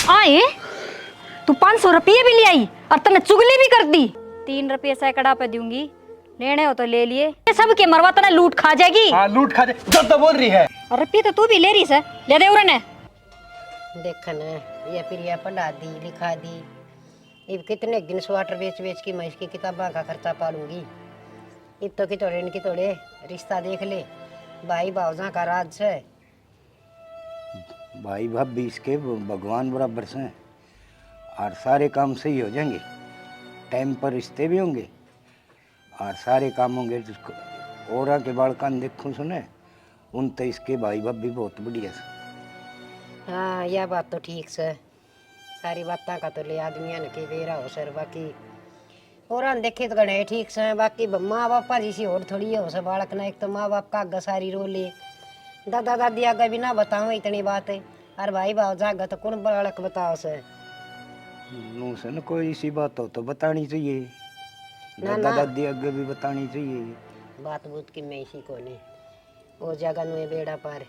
आए तू 500 रुपये भी ले आई और तने चुगली भी कर दी। 3 रुपये सैकड़ा पे दूंगी, लेने हो तो ले लिए। सब के मरवा तना लूट खा जाएगी। हाँ लूट खा जाए जो तो बोल रही है। और रुपये तो तू भी ले रही से, ले दे उन्हें। देखन ये प्रिया पढ़ा दी लिखा दी, अब कितने दिन स्वेटर बेच बेच की मैं इसकी किताबों का खर्चा पालूंगी। अब तो कितोड़े न कितोड़े रिश्ता देख ले, भाई भावजा का राज है। भाई भाभी इसके भगवान बराबर से हैं और सारे काम सही हो जाएंगे, टाइम पर रिश्ते भी होंगे और सारे काम होंगे। और के बालकान देखूं सुने उन तो इसके भाई भाभी बहुत बढ़िया से। हाँ यह बात तो ठीक से, सारी बातें का तो ले आदमियों ने के बेरा हो सर। बाकी और देखे तो गणे ठीक से, बाकी माँ बापा जी सी और थोड़ी हो सर बालक ना। एक तो माँ बाप का आगे सारी रो ले, दादा दादी आगे भी ना बताओ इतनी बात है, और भाई भाव जागा तो कौन बालक बताओ सर। न कोई सी बात हो तो बतानी चाहिए, दादा दादी आगे भी बतानी चाहिए। बात बूत की मैं इसी को नहीं, वो जगह नु बेड़ा पार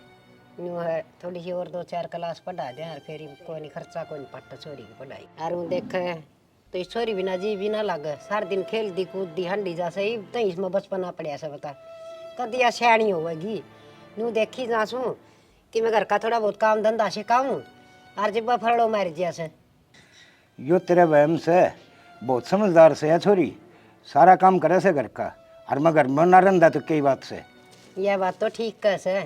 न्यू है। थोड़ी सी और 2-4 क्लास पढ़ा दे और फिर कोई नहीं खर्चा कोई नहीं पट्टा छोरी की पढ़ाई। और वो देखे तो इस छोरी बिना जी भी ना लगे, सारा दिन खेल दी कूद दी हंडी जा सही तो इसमें बचपना पड़िया से बता कदी या सियाणी होगी। नू देखी जासू कि मैं घर का थोड़ा बहुत काम धंधा सिखाऊं और जब फरड़ो मार जिया से। यो तेरे वहम से बहुत समझदार से है छोरी, सारा काम करे से घर का, और मैं घर में ना रंदा तो कई बात से। यह बात तो ठीक कैसे,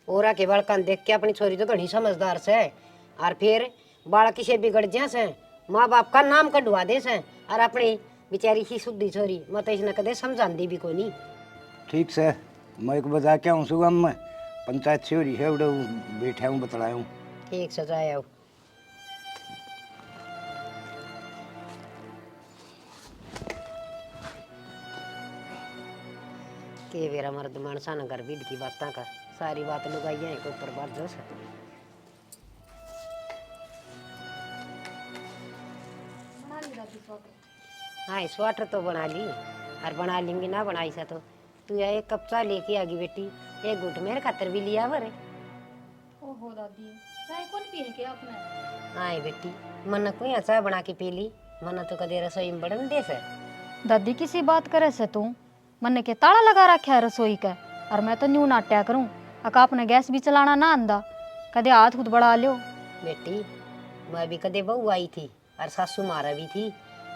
ओरा के बालकान देख के अपनी छोरी तो घनी समझदार से, और फिर बालक से बिगड़ जा से माँ बाप का नाम कढ़वा दे से, और अपनी बेचारी सी शुद्धि छोरी मैं तो इसने कदे समझाती भी को नहीं। ठीक से मैं एक बजा के आऊँ सुगम में पंचायत से हो रही है, उड़े बैठे हूँ बतलाया हूँ। ठीक से जाए आओ। के वेरा मर्द मानसा न घर बीड की बातें का सारी बात लुगाई है के ऊपर बात जो से। हाँ स्वेटर तो बना ली, और बना लेंगी ना बनाई सा तो तू या एक कप चाय लेके आगी बेटी, एक घुट मेरे खातर भी लिया वरे। ओहो दादी, चाय कौन पी के आपने? हाँ बेटी मन को यहाँ चाय बना के पी ली, मन तो कदे रसोई में बड़न दे से। दादी किसी बात करे से तू मन के ताला लगा रखा है रसोई का, और मैं तो न्यू नाट्या करूं अका अपने गैस भी चलाना ना आंदा, कदे हाथ खुद बढ़ा लियो। बेटी मैं भी कदे बहू आई थी और सासू मारा भी थी,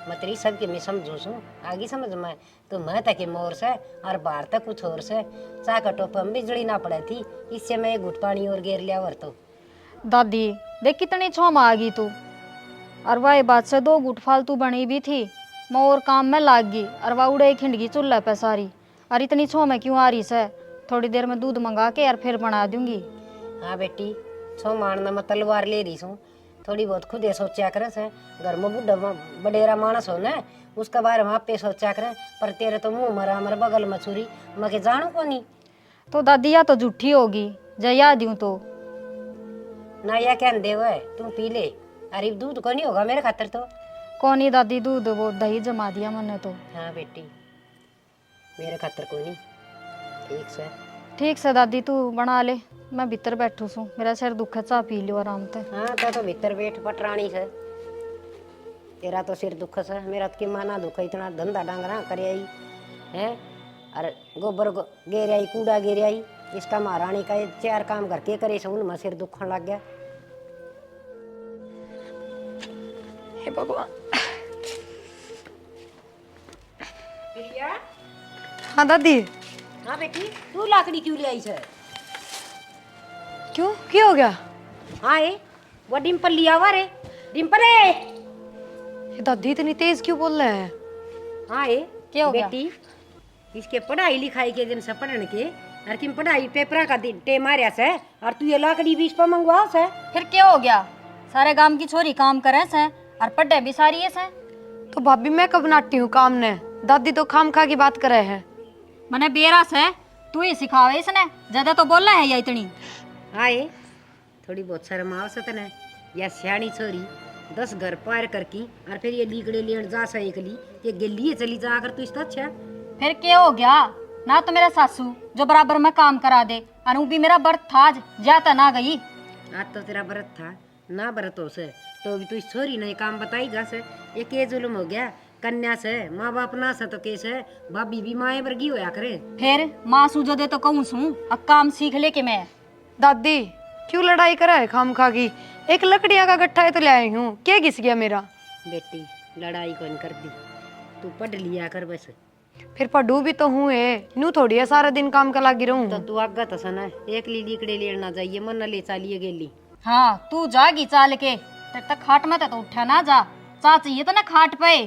मैं तेरी सबके मैं समझू सू आगे समझ में तो मैं तक मोर से और बाहर तक कुछ और से चाह का टोप में बिजली ना पड़े थी, इससे मैं घुट पानी और घेर लिया वर। तो दादी देख कितनी छोम आ गई तू, और वही बात से 2 गुट फालतू बनी भी थी, मैं और काम में लाग गई और वह उड़े खिंडगी चूल्हा पे सारी। और इतनी छो में क्यों आ रही से, थोड़ी देर में दूध मंगा के और फिर बना दूंगी। हाँ बेटी छो मारना मैं तलवार ले रही हूँ, थोड़ी बहुत खुद सोचा करे से, घर में बुढ़ा बडेरा मानस हो ना उसका बारे में आप पे सोचा करे, पर तेरे तो मुँह मरा हमारे बगल में छुरी मैं के जानू को नहीं। तो दादी या तो झूठी होगी जया दूं तो ना या क्या दे हुआ तुम पी ले, अरे दूध को नहीं होगा मेरे खातर तो। कौन ही दादी दूध वो दही जमा दिया मैंने तो। हाँ बेटी मेरे खातर को नहीं। ठीक से ठीक से दादी तू बना ले, मैं भीतर बैठू सू, मेरा सिर दुख है, चाह पी लियो आराम से। हाँ तो भीतर बैठ पटरानी से, तेरा तो सिर दुख से, मेरा तो कि माना दुख है, इतना धंधा डांगरा करे आई है, और गोबर गेर आई कूड़ा गेर आई, इसका महारानी का 4 काम करके करे से उनमें सिर दुखन लग गया। हे भगवान। हाँ दादी। हाँ बेटी तू लाकड़ी क्यों ले आई है? क्यों क्या हो गया? हाँ वो डिम्पल लिया हुआ रे, डिम्पल है। ये दादी इतनी तेज क्यों बोल रहे हैं? हाँ क्या हो गया? बेटी इसके पढ़ाई लिखाई के दिन से पढ़ने के, और किम पढ़ाई पेपरा का दिन टे मारिया से, और तू ये लाकड़ी भी इस पर मंगवा से। फिर क्या हो गया? सारे गांव की छोरी काम करे से और पढ़े भी सारी है से। तो भाभी मैं कब नाटी हूँ काम ने, दादी तो खाम खा की बात करे है। मने बेरा से तू ही सिखावे इसने, ज्यादा तो बोलना है या इतनी। हाँ थोड़ी बहुत शर्म आवश्यक है, या सियाणी छोरी 10 घर पार करके और फिर ये लीकड़े लेन जा सा एकली, ये गिल्ली चली जा अगर तू इसका अच्छा। फिर क्या हो गया? ना तो मेरा सासू जो बराबर में काम करा दे, और वो भी मेरा बर्थ था आज जाता ना गई। आज तो तेरा व्रत था ना, व्रत हो से तो भी तू इस छोरी ने काम बताई जा से ये के जुल्म हो गया। कन्या से माँ बाप ना से तो कैसे भाभी भी माए वर्गी होया करे। फिर माँ सूझो दे तो कहूँ सू अब काम सीख ले के मैं। दादी क्यों लड़ाई करा है खाम खा की? एक लकड़ियां का गट्ठा है तो ले आई हूँ, क्या घिस गया मेरा? बेटी लड़ाई कौन कर दी, तू पढ़ लिया कर बस। फिर पढ़ू भी तो हूँ न्यू थोड़ी है सारा दिन काम का लागी रहूं। तो तू आगा तो सना एक ली लिकड़े लेना जाइए मन ले चालिए गेली। हाँ तू जागी चाल के, तब तक खाट में तो उठा ना जा। चाची ये तो ना खाट पे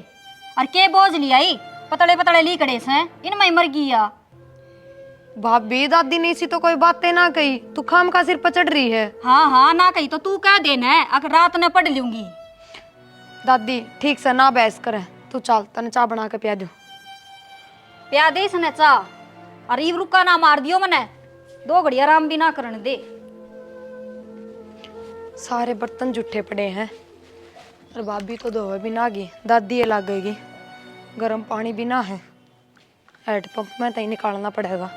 और के बोझ लिया आई पतले पतले लीकड़े से इनमें मर गया। भाभी दादी ने इसी तो कोई बातें ना कही, तू खाम का सिर पर चढ़ रही है। हाँ हाँ ना कही तो तू कह देना है, अगर रात ने पढ़ लूंगी। दादी ठीक से ना बहस करे, तू चल तने चाय बना के पिया दू। प्या दे इसने चा और इव रुका ना मार दियो मने, 2 घड़ी आराम भी ना करने दे। सारे बर्तन जूठे पड़े हैं और भाभी तो धोवे भी ना गई, दादी ये लगेगी। गर्म पानी भी ना है, हैंडपंप में तो ही निकालना पड़ेगा।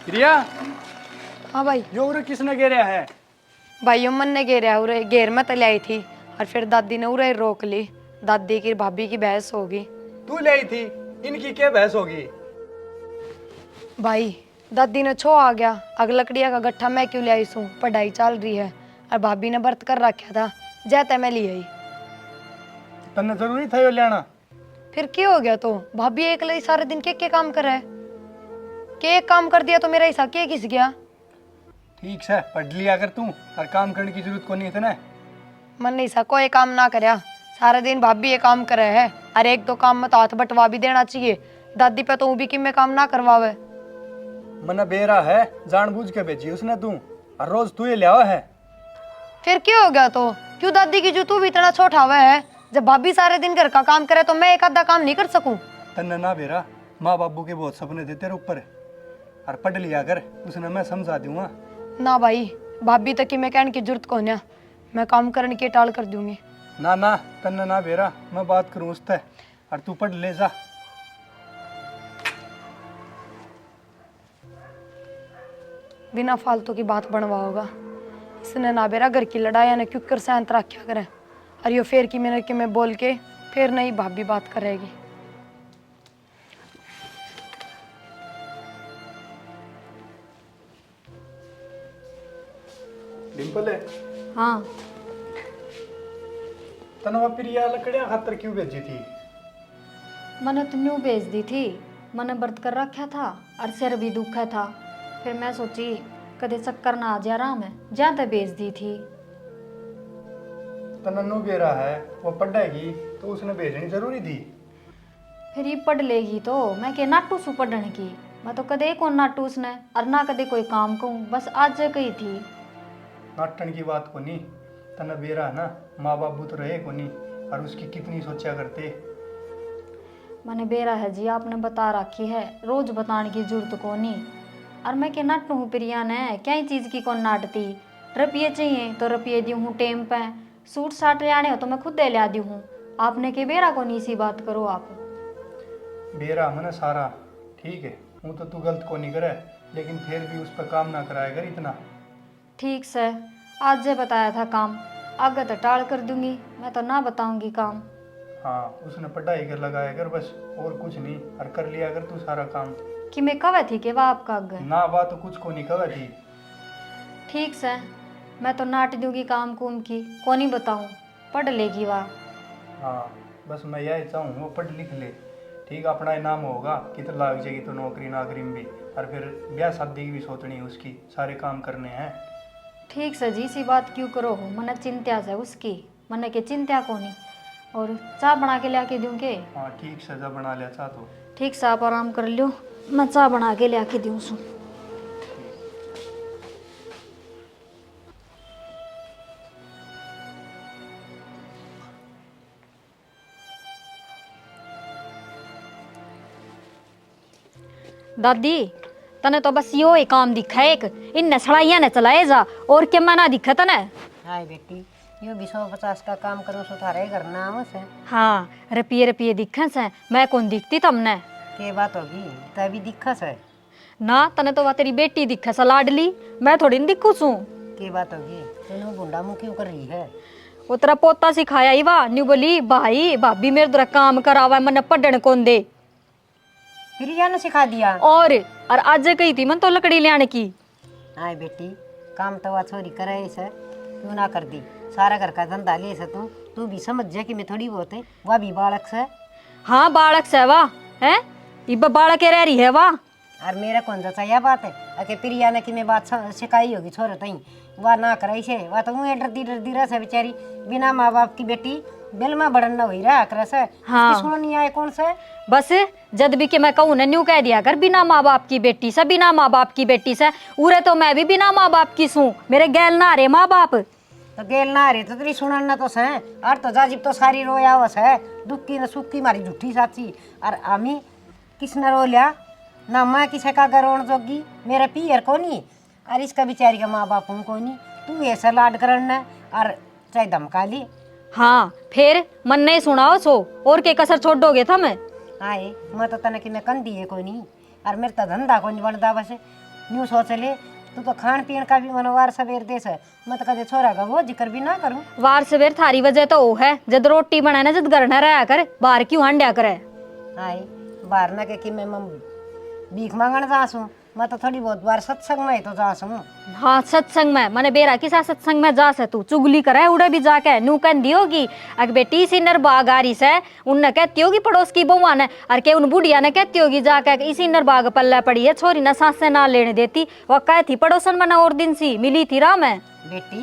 प्रिया, हाँ भाई। यो उरे किसने घेरा है? भाई मन ने घेरा उरे, घेर में तले आई थी और फिर दादी ने उरे रोक ली। दादी की भाभी की बहस होगी। तू ले आई थी, इनकी क्या बहस होगी? भाई दादी ने छो आ गया, अग लकड़िया का गट्ठा मैं क्यों ले आई सू, पढ़ाई चल रही है और भाभी ने व्रत कर रखा था, जैते मैं ले आई। तन्ने जरूरी था यो लेना? फिर क्या हो गया? तो भाभी एक लई सारे दिन के काम कर रहा है, के एक काम कर दिया तो मेरा हिस्सा के घिस गया। ठीक है पढ़ लिया कर तू, और काम करने की जरूरत को नहीं है ना। मन नहीं सा कोई काम ना करया, सारा दिन भाभी ये काम करे है और एक दो काम में तो हाथ बटवा भी देना चाहिए। दादी पे तो वो भी कि मैं काम ना करवावे। मना बेरा है, जानबूझ के भेजी उसने तू, और रोज तू ये लिया है। फिर क्या हो गया? तो क्यों दादी की जो तू भी इतना छोटा हुआ है? जब भाभी सारे दिन घर का काम करे तो मैं एक आधा काम नहीं कर सकूं? तन्ने ना बेरा, माँ बाबू के बहुत सपने थे तेरे ऊपर, और पढ़ लिया कर, उसने मैं समझा दूंगा। ना भाई, भाभी तक की मैं कहने की जरूरत को नहीं, मैं काम करने की टाल कर दूंगी। ना ना तन्ने ना बेरा, मैं बात करूँ उससे, और तू पढ़ ले जा। बिना फालतू की बात बनवा होगा इसने ना बेरा, घर की लड़ाई ने क्यों कर शांत रखा करे, और यो फेर की मैंने कि मैं बोल के फिर नहीं भाभी बात करेगी। डिम्पल है, हाँ तनवा प्रिया लकड़ियां खातर क्यों भेजी थी? मैंने तो न्यू भेज दी थी, मैंने व्रत कर रखा था और सिर भी दुखा था। फिर मैं सोची कदे चक्कर ना आ जा रहा, मैं जहाँ तक भेज दी थी। तन्नू बेरा है, वो पढ़ेगी तो उसने भेजनी जरूरी थी। फिर ये पढ़ लेगी तो मैं के नाटू सु पढ़ने की, मैं तो कदे कौन नाटू उसने और ना कदे कोई काम कहूँ, बस आज कही थी। नाटन की बात को नहीं, तना बेरा है ना, माँ बाबू तो रहे को नहीं, और उसकी कितनी सोचा करते। मैंने बेरा है जी, आपने बता रखी है, रोज बताने की जरूरत को नहीं। और मैं के नाटू हूँ प्रिया ने, क्या ही चीज़ की कौन नाटती। रुपये चाहिए तो रुपये दी हूँ टेम पे, सूट साट ले आने हो तो मैं खुद दे लिया दी हूँ। आपने के बेरा को नहीं सी बात करो आप। बेरा मैंने सारा ठीक है, हूँ तो तू गलत को नहीं करे, लेकिन फिर भी उस पर काम ना कराया कर इतना। ठीक से आज जे बताया था काम, आगे तो टाल कर दूंगी, मैं तो ना बताऊंगी काम। हाँ उसने पढ़ाई कर लगाया कर बस, और कुछ नहीं, और कर लिया कर तू सारा काम। कि मैं कवे थी कि वाह आपका आगे ना बात तो कुछ को नहीं कवे थी। ठीक से मैं तो नाट दूंगी काम कुम की, को नहीं बताऊं, पढ़ लेगी वाह। हाँ बस मैं यही चाहूँ वो पढ़ लिख ले, ठीक अपना इनाम होगा, कितना लाग जाएगी तो नौकरी नाकरी में भी, और फिर ब्याह शादी की भी सोचनी है उसकी, सारे काम करने हैं। ठीक से जी, सी बात क्यों करो हो, मने चिंता से उसकी, मने के चिंता को नहीं। और चाय बना के ला के दूँ के? हाँ ठीक सजा बना लिया चाह तो। ठीक से आप आराम कर लो, मैं चाय बना के ला के दूँ सू। दादी तने तो बस यो ही काम दिखा एक, इन सड़ाइया ने चलाए जा, और क्या मना दिखा तने? हाय बेटी, यो भी 150 का काम करूँ सो थारे घर नाम से हाँ रुपये रुपये दिखे से, मैं कौन दिखती तमने? के बात होगी तभी दिक्कत है। ना तने तो वह तेरी बेटी दिखे सा लाडली, मैं थोड़ी न दिखू सू। के बात होगी तूने गुंडा मुँह क्यों कर रही है? वो तेरा पोता सिखाया ही वा न्यू बोली भाई भाभी मेरे द्वारा काम करावा मैंने पढ़ने कौन दे। फिर या न सिखा दिया। और आज कही थी मन तो लकड़ी ले आने की। आए बेटी काम तो वह छोरी करे से क्यों ना कर दी, सारा घर का धंधा ले से तू भी समझ जा कि मैं थोड़ी बहुत है वह भी बालक से। हाँ बालक से वाह है इब बालक के रह रही है वाह। और मेरा कौन सा यह बात है अके प्रिया ने कि मैं बात सिखाई होगी छोरे तई वह ना कराई से वह तो मुँह डरती रह से बेचारी बिना माँ बाप की बेटी बेल में बढ़न न हुई रहा कर से। हाँ। सुनो नहीं आए कौन से बस जद भी के मैं कहूँ ना न्यू कह दिया कर बिना माँ बाप की बेटी से, बिना माँ बाप की बेटी से। उरे तो मैं भी बिना माँ बाप की सूँ, मेरे गैल ना रहे माँ बाप। तो गेल ना रहे तो तेरी सुनन न तो से और तो जाजिब तो सारी रोया वस है दुख की न सुख की मारी झूठी साची। और आमी किसने रो लिया ना मैं किसे का गरोण जोगी मेरा पियर को नहीं और इसका बेचारी का माँ बाप को नहीं तू ऐसा लाड करना और चाहे धमका ली। हाँ फिर मन नहीं सुनाओ सो और के कसर छोड़ दोगे था मैं। आए मैं तो तने कि मैं कंदी है कोई नहीं और मेरे तो धंधा कोई नहीं बनता बस न्यू सोच ले तू तो खान पीन का भी मनोवार सवेर देश है मैं तो कदे छोरा का वो जिक्र भी ना करूं। वार सवेर थारी वजह तो वो है जद रोटी बनाए ना जद घर न रहा कर बाहर क्यों हंड्या करे। आए बाहर ना के कि मैं भीख मांगण जासूं मैं तो थोड़ी बहुत बार सत्संग में तो जासूं। हाँ सत्संग में मने बेरा किसा सत्संग में जा से तू चुगली करे उड़े भी जाके नू कहती होगी अग बेटी इसी नर बाग आ रही से उनने कहती होगी पड़ोस की बउआ ने और के उन बुढ़िया ने कहती होगी जाके इसी नर बाग पल्ले पड़ी है छोरी ना सांस से ना लेने देती। वह कह थी पड़ोसन मना और दिन सी मिली थी राह में। बेटी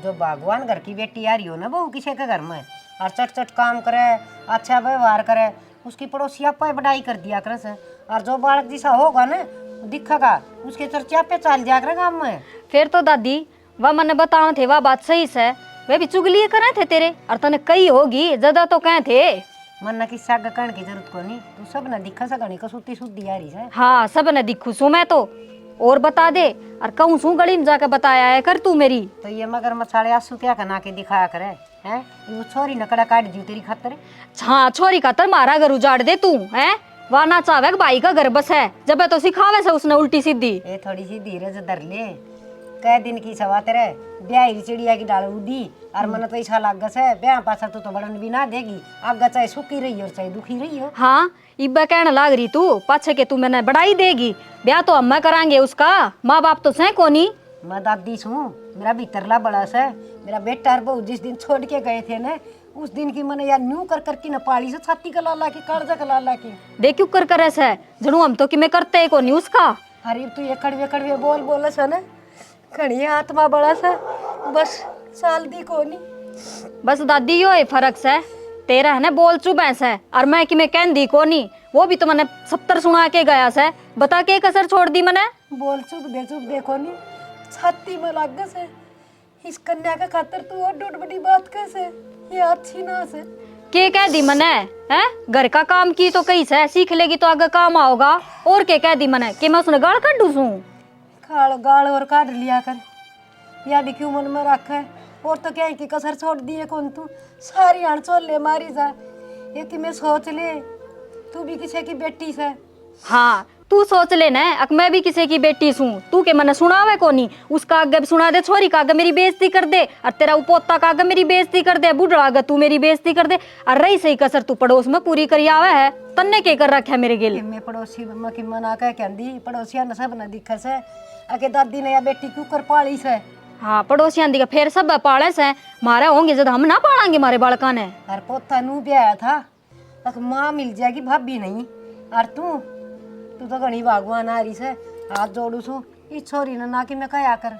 जो बागवान घर की बेटी आ रही हो ना बहू किसी के घर में और चट चट काम करे अच्छा व्यवहार करे उसकी पड़ोसी आप बढ़ाई कर दिया कर से और जो बालक जैसा होगा ना दिखेगा उसके चर्चा पे चल जाया कर गाँव में। फिर तो दादी वह मैंने बताओ थे वह बात सही से वे भी चुगली करे थे तेरे और तने कही होगी ज्यादा तो कहे थे मन न किस्सा कहने की जरूरत को नहीं तू सब न दिखा सकनी को सुती सुधी आ रही है। हाँ सब ने दिखू सू मैं तो और बता दे और कहूँ सू गली में जाके बताया है कर तू मेरी। तो ये मगर मछाड़े आंसू क्या कना के दिखाया करे हैं वो छोरी नकड़ा काट दी तेरी खातर। हाँ छोरी खातर मारा घर उजाड़ दे तू है वह ना चाहे भाई का घर बस है जब तो सिखावे से उसने उल्टी सीधी। ये थोड़ी सी धीरज धर ले कै दिन की सवा तेरे ब्याह चिड़िया की डाल उड़ी और मन तो ऐसा लाग है ब्याह पासा तू तो बड़न भी ना देगी आगे चाहे सुखी रही हो चाहे दुखी रही हो। हाँ इब्बा कहने लाग रही तू पाछे के तू मैंने बढ़ाई देगी ब्याह तो हम करांगे उसका माँ बाप तो सह कोनी। मैं दादी छूँ मेरा भीतरला बड़ा सा मेरा बेटा और बहू जिस दिन छोड़ के गए थे ना उस दिन की मैंने यार न्यू कर करके न पाली से छाती का लाला के कालजा का लाला के देख क्यों कर ऐसा जनू हम तो कि मैं करते को नहीं उसका। अरे तू ये कड़वे बोल बोला सा ना खड़ी आत्मा बड़ा सा बस साल दी को नहीं। बस दादी यो है फर्क से तेरा है ना बोल चुप है और मैं कि मैं कह दी को नहीं वो भी तो मैंने 70 सुना के गया से बता के कसर छोड़ दी मैंने। बोल चुप दे को नहीं छाती में लाग से इस कन्या का खातर तू और डूड बड़ी बात कैसे ये अच्छी ना से के कह दी मैंने है घर का काम की तो कहीं से सीख लेगी तो आगे काम आओगा और के कह दी मैंने कि मैं उसने गाल काट दूँ खाल गाल और काट लिया कर या भी क्यों मन में रखा है और तो क्या है कि कसर छोड़ दिए कौन तू सारी अड़चोल ले मारी जा ये कि मैं सोच ले तू भी किसी की बेटी से। हाँ तू सोच ले ना अक मैं भी किसी की बेटी सूं तू के मैंने सुनावे को नहीं उसका आगे सुना दे छोरी का आगे मेरी बेइज्जती कर दे और तेरा पोता का आगे मेरी बेइज्जती कर दे बूढ़ा आगे तू मेरी बेइज्जती कर दे और रही सही कसर तू पड़ोस में पूरी करी आवे है तन्ने के कर रखा है मेरे गिल। मैं पड़ोसी की मना कह कहती पड़ोसिया ने सब न दिखा से आगे दादी ने या बेटी क्यों कर पाली से। हाँ पड़ोसियां दी फिर सब पाले से मारे होंगे जब हम ना पालेंगे मारे बालका ने और पोता नू ब्याह था तक माँ मिल जाएगी भाभी नहीं और तू तो घनी भगवान आ रही से हाथ जोड़ू छू इस छोरी ने ना कि मैं कया कर।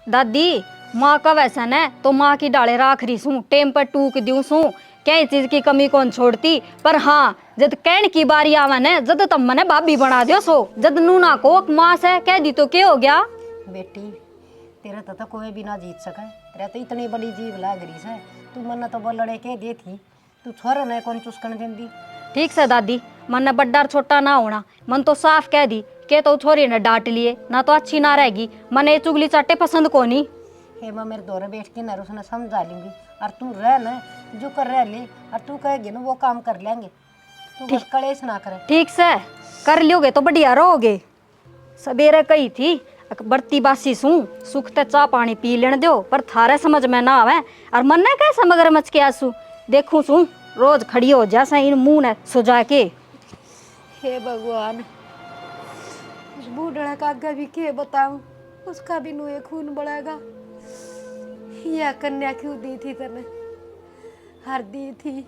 दादी माँ का वैसा न तो माँ की डाले राख रही सूं टेम पर टूक दूं सूं कई चीज की कमी कौन छोड़ती पर हाँ जद कहन की बारी आवा न जद तब मने भाभी बना दियो सो जद नूना को माँ से कह दी तो क्या हो गया। बेटी तेरा तो कोई भी ना जीत सके तेरा तो इतनी बड़ी जीव लाग रही से तू मन तो बोलड़े के दे थी तू छोरा ने कौन चुस्कन देंदी। ठीक से दादी मन ने बड्डा छोटा ना होना मन तो साफ कह दी के तो छोरी ने डांट लिए ना तो अच्छी ना रहेगी मन ये चुगली चाटे पसंद को नहीं। हेमा मेरे दौरे बैठ के ना उसने समझा लूंगी, और तू रह ना जो कर रह ले, और तू कहेगी ना वो काम कर लेंगे, तू बस कलेश ना करे। ठीक से कर लियोगे तो बढ़िया रहोगे। सवेरे कही थी बरती बासी सू सुख ते चाह पानी पी लेने दो, पर थारे समझ में ना आवे। और मन ने कैसे मगरमच्छ के आंसू देखूं सू रोज खड़ी हो जैसे इन मुंह ने सुजा के। हे भगवान, उस बूढ़ा का आगे भी के बताऊं, उसका भी नुए खून बढ़ेगा। यह कन्या क्यों दी थी तने? हर दी थी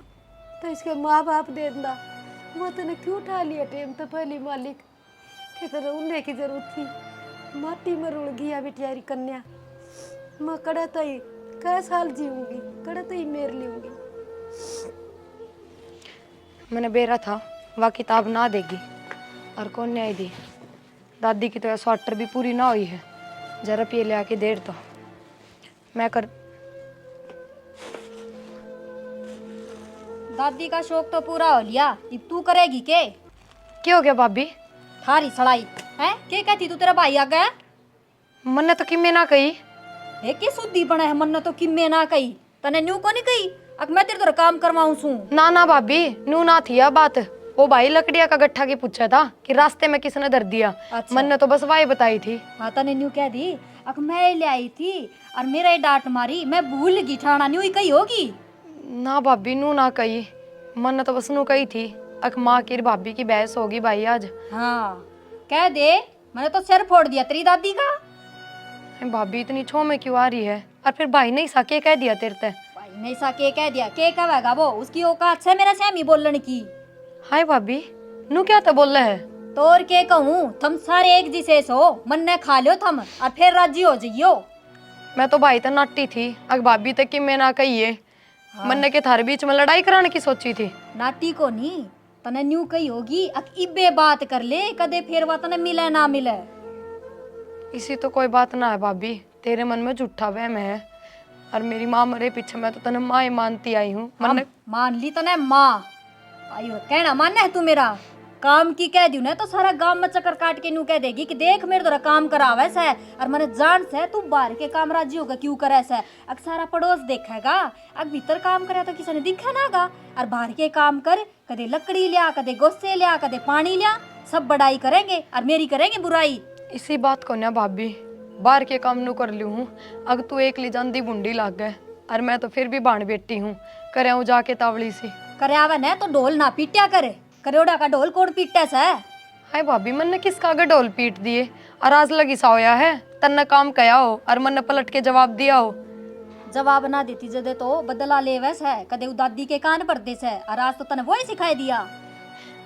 तो इसके माँ बाप दे देना, वो तने क्यों उठा लिया टेम तो पहली मालिक के तरह उन्हें की जरूरत थी। माटी में रुड़ गया बेटियारी कन्या। मैं कड़ा तो ही कै साल जीऊंगी, कड़ा तो ही मेर लूंगी। मैंने बेरा था वह किताब ना देगी, और कौन न्याय दी। दादी की तो स्वाटर भी पूरी ना हुई है, जरा पिए ले आके देर तो मैं कर। दादी का शौक तो पूरा हो लिया, अब तू करेगी के? क्या हो गया भाभी? थारी सड़ाई है के कहती तू तेरा भाई आ गया? मन ने तो किम्मे ना कही। हे के सुद्धी बना है, मन ने तो किम्मे ना कही, तने न्यू को नहीं कही। अब मैं तेरे तो काम करवाऊं सू। ना ना भाभी, नू ना थी यह बात। वो भाई लकड़िया का गट्ठा की पूछा था कि रास्ते में किसने धर दिया। अच्छा। मन ने तो बस वाही बताई थी। हाँ तने न्यू कह दी, अब मैं ले आई थी और मेरा ही डांट मारी, मैं भूल गई ठाना न्यू ही कही होगी। ना भाभी, नू ना कही। मन ने तो बस नू कही थी अक माँ की भाभी की बहस होगी भाई आज। हाँ कह दे, मैंने तो सिर फोड़ दिया तेरी दादी का। भाभी इतनी छो में क्यों आ रही है? और फिर भाई ने साके कह दिया तेरे ते। भाई नहीं सा के कह दिया, के कहेगा वो? उसकी औकात से मेरा सहमी बोलने की। हाय भाभी, नू क्या तो बोल रहे है? तो और के कहूँ, तुम सारे एक जिसे सो मन ने खा लियो थम और फिर राजी हो जाइयो। मैं तो भाई तो नाटी थी, अग भाभी तक कि मैं ना कहिए। मन ने के थारे बीच में लड़ाई कराने की सोची थी। नाटी को नहीं, तने न्यू कही होगी अक इबे बात कर ले, कदे फिर वा तने मिले ना मिले। इसी तो कोई बात ना है भाभी, तेरे मन में झूठा वहम है। और मेरी माँ मरे पीछे मैं तो तने माँ ही मानती आई हूँ। मन ने मान ली तने माँ, आयो कहना मानना है तू मेरा काम की कह दी ना तो सारा गांव में चक्कर काट के न्यू कह देगी कि देख मेरे द्वारा काम करावे से, और मैंने जान से तू बाहर के काम राजी होगा क्यों करे से। अग सारा पड़ोस देखेगा, अग भीतर काम करे तो किसी ने दिखा नागा, और बाहर के काम कर, कदे लकड़ी लिया, कदे गोस्से लिया, कदे पानी लिया, सब बड़ाई करेंगे और मेरी करेंगे बुराई। इसी बात को ना भाभी, बाहर के काम नू कर लू हूँ। अग तू एक ली जांदी बुंडी लाग गए, और मैं तो फिर भी बाण बेटी हूँ, करे हूँ जाके तावली सी। करे आवे न तो ढोल ना पीट्या करे, करोड़ा का ढोल कोड पीटे से। हाय भाभी, मन ने किसका आगे ढोल पीट दिए? और आज लगी साया है तन्ने काम कया हो और मन ने पलट के जवाब दिया हो। जवाब ना देती जदे तो बदला लेवे से, कदे दादी के कान पर दे से, और आज तो तने वही सिखाई दिया।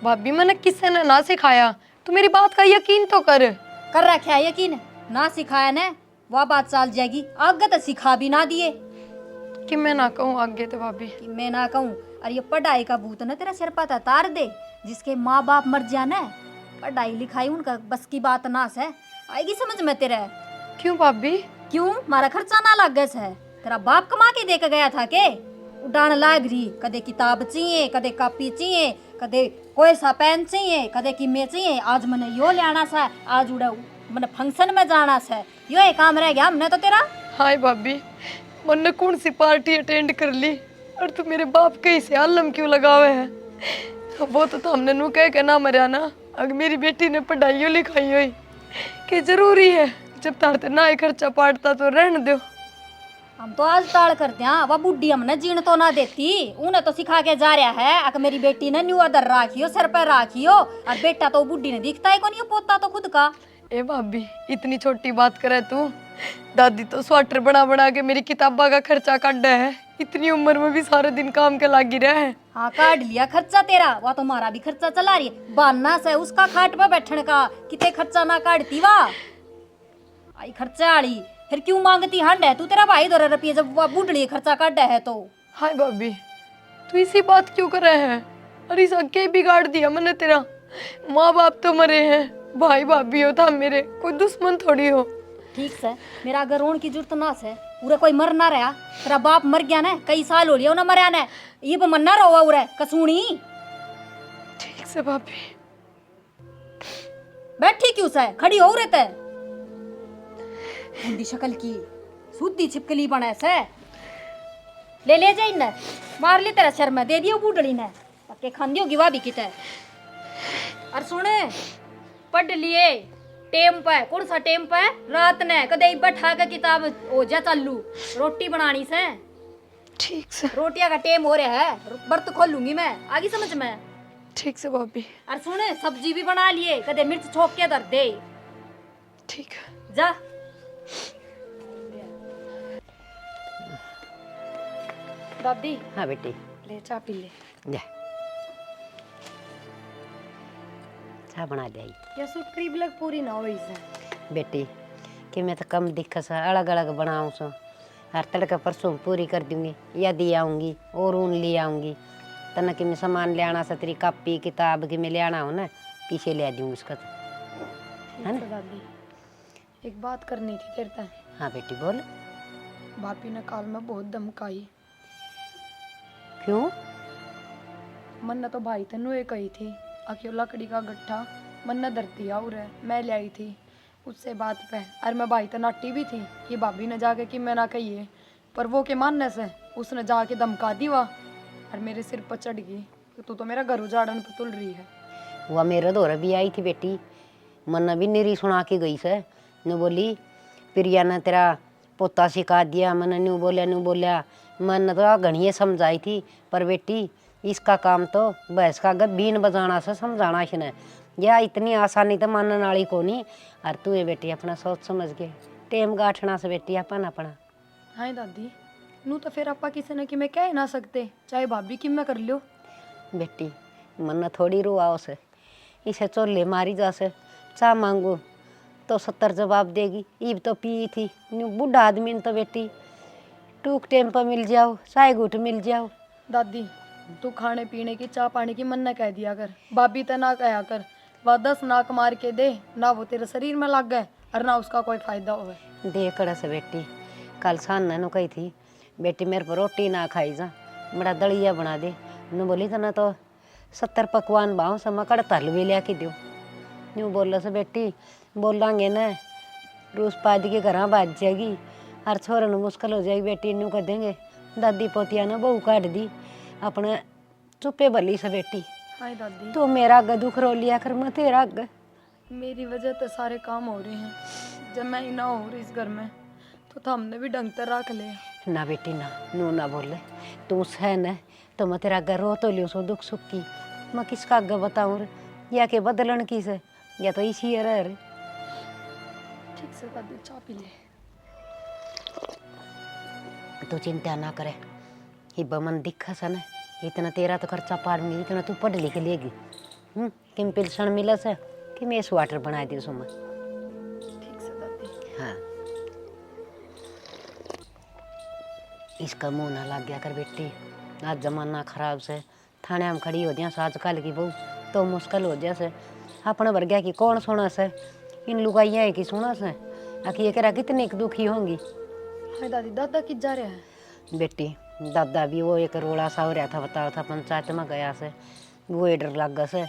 भाभी, मैंने किससे ने ना सिखाया, तू मेरी बात का यकीन तो कर रखा है यकीन? ना सिखाया ने वह बात चल जाएगी, आगे तो सिखा भी ना दिए कि मैं ना कहूँ आगे तो भाभी। कि मैं ना कहूँ। और ये पढ़ाई का भूत न तेरा सिर पर तार दे, जिसके माँ बाप मर जाना है, पढ़ाई लिखाई उनका बस की बात ना से, आएगी समझ में तेरे? क्यों भाभी? क्यों? मारा खर्चा ना लग गया है, तेरा बाप कमा के दे के गया था के? उड़ान लाग रही, कदे किताब चाहिए, कदे कॉपी चाहिए, कदे कोई सा पेन चाहिए, कदे कीमे चाहिए। आज मैंने यो लेना सा, आज उड़ा मैंने फंक्शन में जाना सा, यो एक काम रह गया हमने तो तेरा। हाय भाभी, मैंने कौन सी पार्टी अटेंड कर ली, और तू मेरे बाप के इसे आलम क्यों लगावे है? वो तो हमने नू कह के ना मरिया ना, अगर मेरी बेटी ने पढ़ाई लिखाई हुई कि जरूरी है, जब तारते ना ही खर्चा पाटता तो रहने दो। हम तो आज टाल करते हैं, वह बुढ़ी हमने जीण तो ना देती, उन्हें तो सिखा के जा रहा है अगर मेरी बेटी ने न्यू अदर राखियो, सर पर राखियो, और बेटा तो बुढ़ी ने दिखता है को नहीं, पोता तो खुद का। ए भाभी, इतनी छोटी बात करे तू। दादी तो स्वेटर बना बना के मेरी किताबा का खर्चा काट है, इतनी उम्र में भी सारे दिन काम के लागी रहा है। हाँ काट लिया खर्चा तेरा, वह तो हमारा भी खर्चा चला रही है, बाना से उसका खाट पर बैठने का, कितने खर्चा ना काटती वाह आई खर्चा आड़ी। फिर क्यों मांगती हंड है तू, तेरा भाई दो रुपये जब वह बुढ़ड़ी खर्चा काट है तो। हाय भाभी, तू इसी बात क्यों कर रहे हैं? अरे सबके बिगाड़ दिया मैंने तेरा। माँ बाप तो मरे हैं, भाई भाभी हो था मेरे, कोई दुश्मन थोड़ी हो। ठीक से मेरा अगर रोन की जरूरत ना से, पूरा कोई मर ना रहा, तेरा बाप मर गया ना, कई साल हो लिया ना मरया ना, ये पे मन ना रहा उरे कसूनी। ठीक से भाभी। बैठी क्यों से, खड़ी हो रहते बूढ़ी शक्ल की, सुद्दी छिपकली बने से ले जाई न मार ली तेरा शर्मा दे दियो बूढ़ड़ी ने पक्के खान दियो गिवा भी किते और सुने पढ़ लिए टेम पे कौन सा टेम पे रात ने कदे बैठा के किताब हो जा चालू रोटी बनानी से ठीक से रोटियां का टेम हो रहा है बर्त खोलूंगी मैं आगे समझ में ठीक से भाभी और सुने सब्जी भी बना लिए कदे मिर्च छोक के धर दे ठीक है जा दादी हाँ बेटी ले चाय पी ले जा चाह बना दे ये सूट करीब लग पूरी ना हो इसे बेटी कि मैं तो कम दिक्कत से अलग अलग बनाऊँ सो हर तड़का परसों पूरी कर दूंगी या दी आऊँगी और ऊन ले आऊँगी तना कि मैं सामान ले आना सा तेरी कापी किताब कि मैं ले आना हो ना पीछे ले आ दूँगी उसका ठीक है दादी एक बात करनी थी तेरे से हाँ बेटी बोल भाभी ने काल में बहुत धमकाई क्यों मन ने तो भाई तनु ये कही थी अक्यों लकड़ी का गट्ठा मन ने धरती और है मैं ले आई थी उससे बात पे और मैं भाई तनाटी भी थी कि भाभी ने जाके कि मैं ना कहिए पर वो के मानने से उसने जाके धमका दी वह और मेरे सिर पर चढ़ गई कि तू तो मेरा घर उजाड़न पे तुल रही है वह मेरे दौर भी आई थी बेटी मन भी निरी सुना के गई से न बोली प्रिया ने तेरा पोता सिखा दिया मन न्यू बोलिया मन तो घनिए समझाई थी पर बेटी इसका काम तो भैंस का बीन बजाना से समझाना इसने या इतनी आसानी तो मानने वाली को नहीं और तू ये बेटी अपना सोच समझ के टेम गाठना से बेटी अपन अपना हाँ दादी नू तो फिर आपा किसी ने कि मैं कह ना सकते चाहे भाभी कि मैं कर लियो बेटी मन थोड़ी रुआओ से इसे चोले मारी जा से चाह मांगू तो 70 जवाब देगी ईब तो पी थी न्यू बूढ़ा आदमी ने तो बेटी टूक टेम पर मिल जाओ चाय घूट मिल जाओ दादी तू खाने पीने की चाय पानी की मन न कह दिया कर भाभी तो ना कहा कर वह 10 नाक मार के दे ना वो तेरे शरीर में लग गए और ना उसका कोई फायदा हो दे कड़ा से बेटी कल सान ने कही थी बेटी मेरे पर रोटी ना खाई जा बड़ा दलिया बना दे न बोली तो ना तो 70 पकवान बाहों से मकड़ तल भी लिया के दो न्यू बोल से बेटी बोलांगे न रूस पाद के घर बाज जाएगी हर छोरे न मुश्किल हो जाएगी बेटी न्यू कह देंगे दादी पोतिया ने बहू काट दी अपने चुप्पे बली से बेटी हाय दादी तो मेरा अग दुख रो लिया कर मैं तेरा अग मेरी वजह तो सारे काम हो रहे हैं जब मैं ही ना हो रही इस घर में तो हमने भी ढंग से रख ले ना बेटी ना नू ना बोले तू सह न तो मैं तेरा अग रो तो लियो सो दुख सुख की मैं किसका अग बताऊँ रे या के बदलन की से या तो इसी रह रे ठीक से दादी चाय पी ले तू चिंता ना करे ये बमन दिखा सा ना इतना तेरा तो खर्चा पाड़ूंगी इतना तू पढ़ लिख लेगी किम पिलसन मिला से कि मैं इस वाटर बना दी सुमा ठीक से दादी हाँ इसका मुंह ना लग गया कर बेटी आज जमाना खराब से थाने में खड़ी हो जाए आजकल की बहू तो मुश्किल हो जाए से अपने वर्ग्या की कौन सुना से इन लुगाइया है कि सुना से आखिर ये करा कितनी दुखी होंगी हाय दादी दादा किस जा रहे हैं बेटी दादा भी वो एक रोड़ा सा हो रहा था बताओ था पंचायत में गया से वो डर लग गया से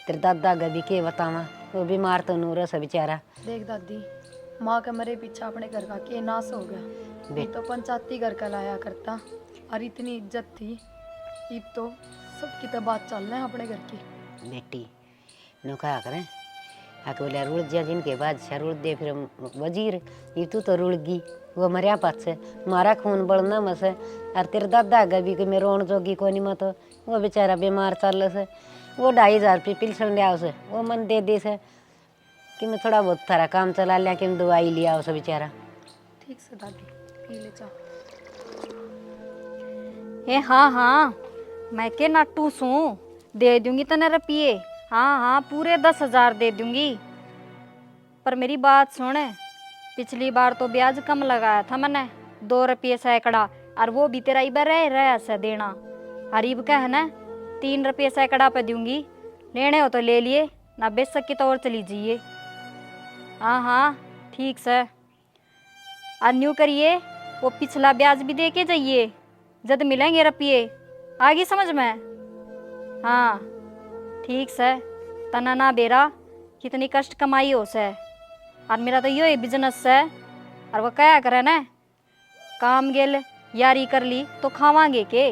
तेरे दादा का भी के बतावा वो बीमार तो नूर से बेचारा देख दादी माँ के मरे पीछे अपने घर का के नाश हो गया नहीं तो पंचायती घर का लाया करता और इतनी इज्जत थी अब तो सबकी तो बात चल रही है अपने घर की बेटी नो कहा करें आके बोले रुड़ जा जिनके बादशाह रुड़ दे फिर वजीर ये तू रुड़ गई वो मरिया पास से मारा खून बढ़ना मसे और तेरे दादा का भी कि मैं रोन जोगी को नहीं मत वो बेचारा बीमार चल से वो 2,500 रुपये पिलसन लिया उसे वो मन दे दी से कि मैं थोड़ा बहुत थारा काम चला लिया कि मैं दवाई लिया उसे बेचारा ठीक से दादी पी ले चाय ए हाँ मैं के नाटू सू दे दूंगी तने रुपये हाँ पूरे 10,000 दे दूंगी पर मेरी बात सुन पिछली बार तो ब्याज कम लगाया था मैंने 2 रुपये सैकड़ा और वो भी तेरा इबर रह से देना हरीब का है ना 3 रुपये सैकड़ा पे दूंगी लेने हो तो ले लिए ना बेच सकी तो और चली जाइए हाँ ठीक से और न्यू करिए वो पिछला ब्याज भी दे के जाइए जब मिलेंगे रुपये आगे समझ में हाँ ठीक से तना ना बेरा कितनी कष्ट कमाई हो से और मेरा तो यो बिजनेस है और वो क्या करे ना काम गेल यारी कर ली तो खावांगे के।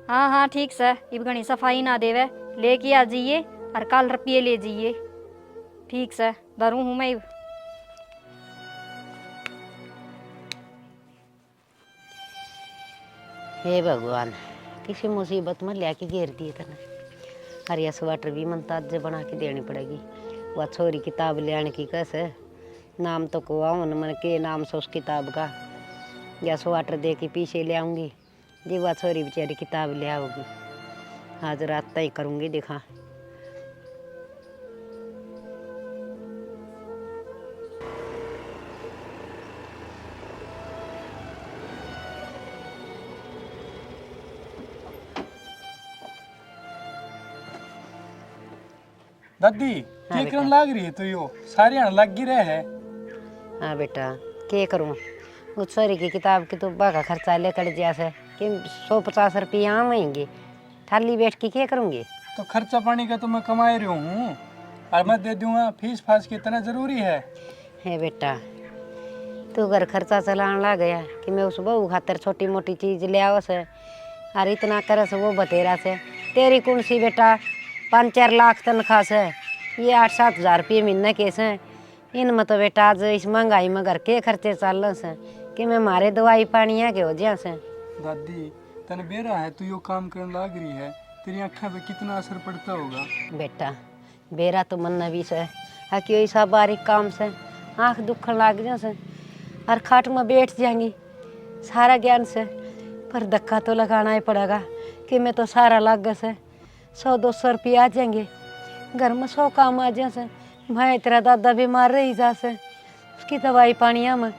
हाँ हाँ ठीक से, इब घनी सफाई ना देवे, लेके आ जाइए और कल रुपये ले जाइए। ठीक से धरू हूँ मैं। हे भगवान, किसी मुसीबत में लेके घेर दिए थे ना। अरे स्वेटर भी मन ताजे बना के देनी पड़ेगी। वह छोरी किताब ले आने की कैसे, नाम तो को आऊन मन के नाम से उस किताब का, या स्वेटर दे के पीछे ले आऊँगी जी। वह छोरी बेचारी किताब ले आओगी। आज रात तय करूँगी देखा। दादी हाँ क्या करन लाग रही है तो यो सारे आने लग गी रहे है। हाँ बेटा, क्या करूँ, उस छोरी की किताब की तो बाका खर्चा लेकर जैसे कि 150 रुपये आएंगे, थाली बैठ के क्या करूँगी। तो खर्चा पानी का तो मैं कमा रही हूँ और मैं दे दूंगा। फीस फास की इतना जरूरी है। है बेटा, तू घर खर्चा चलाने लग गया कि मैं उस बहू खातर छोटी मोटी चीज़ ले आओ से, और इतना करे से वो बतेरा से। तेरी कौन सी बेटा 5-4 लाख तनख्वाह से, ये 8-7 हज़ार रुपये महीने के से। इनमें तो बेटा आज इस महंगाई में घर के खर्चे चल रहे से कि मैं मारे दवाई पानी के हो जा से। दादी तन बेरा है, तू यो काम करने लाग रही है, तेरी आँखों पे कितना असर पड़ता होगा। बेटा बेरा तो मन भी से है कि ऐसा बारीक काम से आँख दुखन लाग जा से, और खाट में बैठ जाएंगी सारा ज्ञान से। पर धक्का तो लगाना ही पड़ेगा कि मैं तो सारा लाग से 100-200 रुपये आ जाएंगे, घर में 100 काम आ जाए से। भाई तेरा दादा बीमार रही जा से, उसकी दवाई पानिया में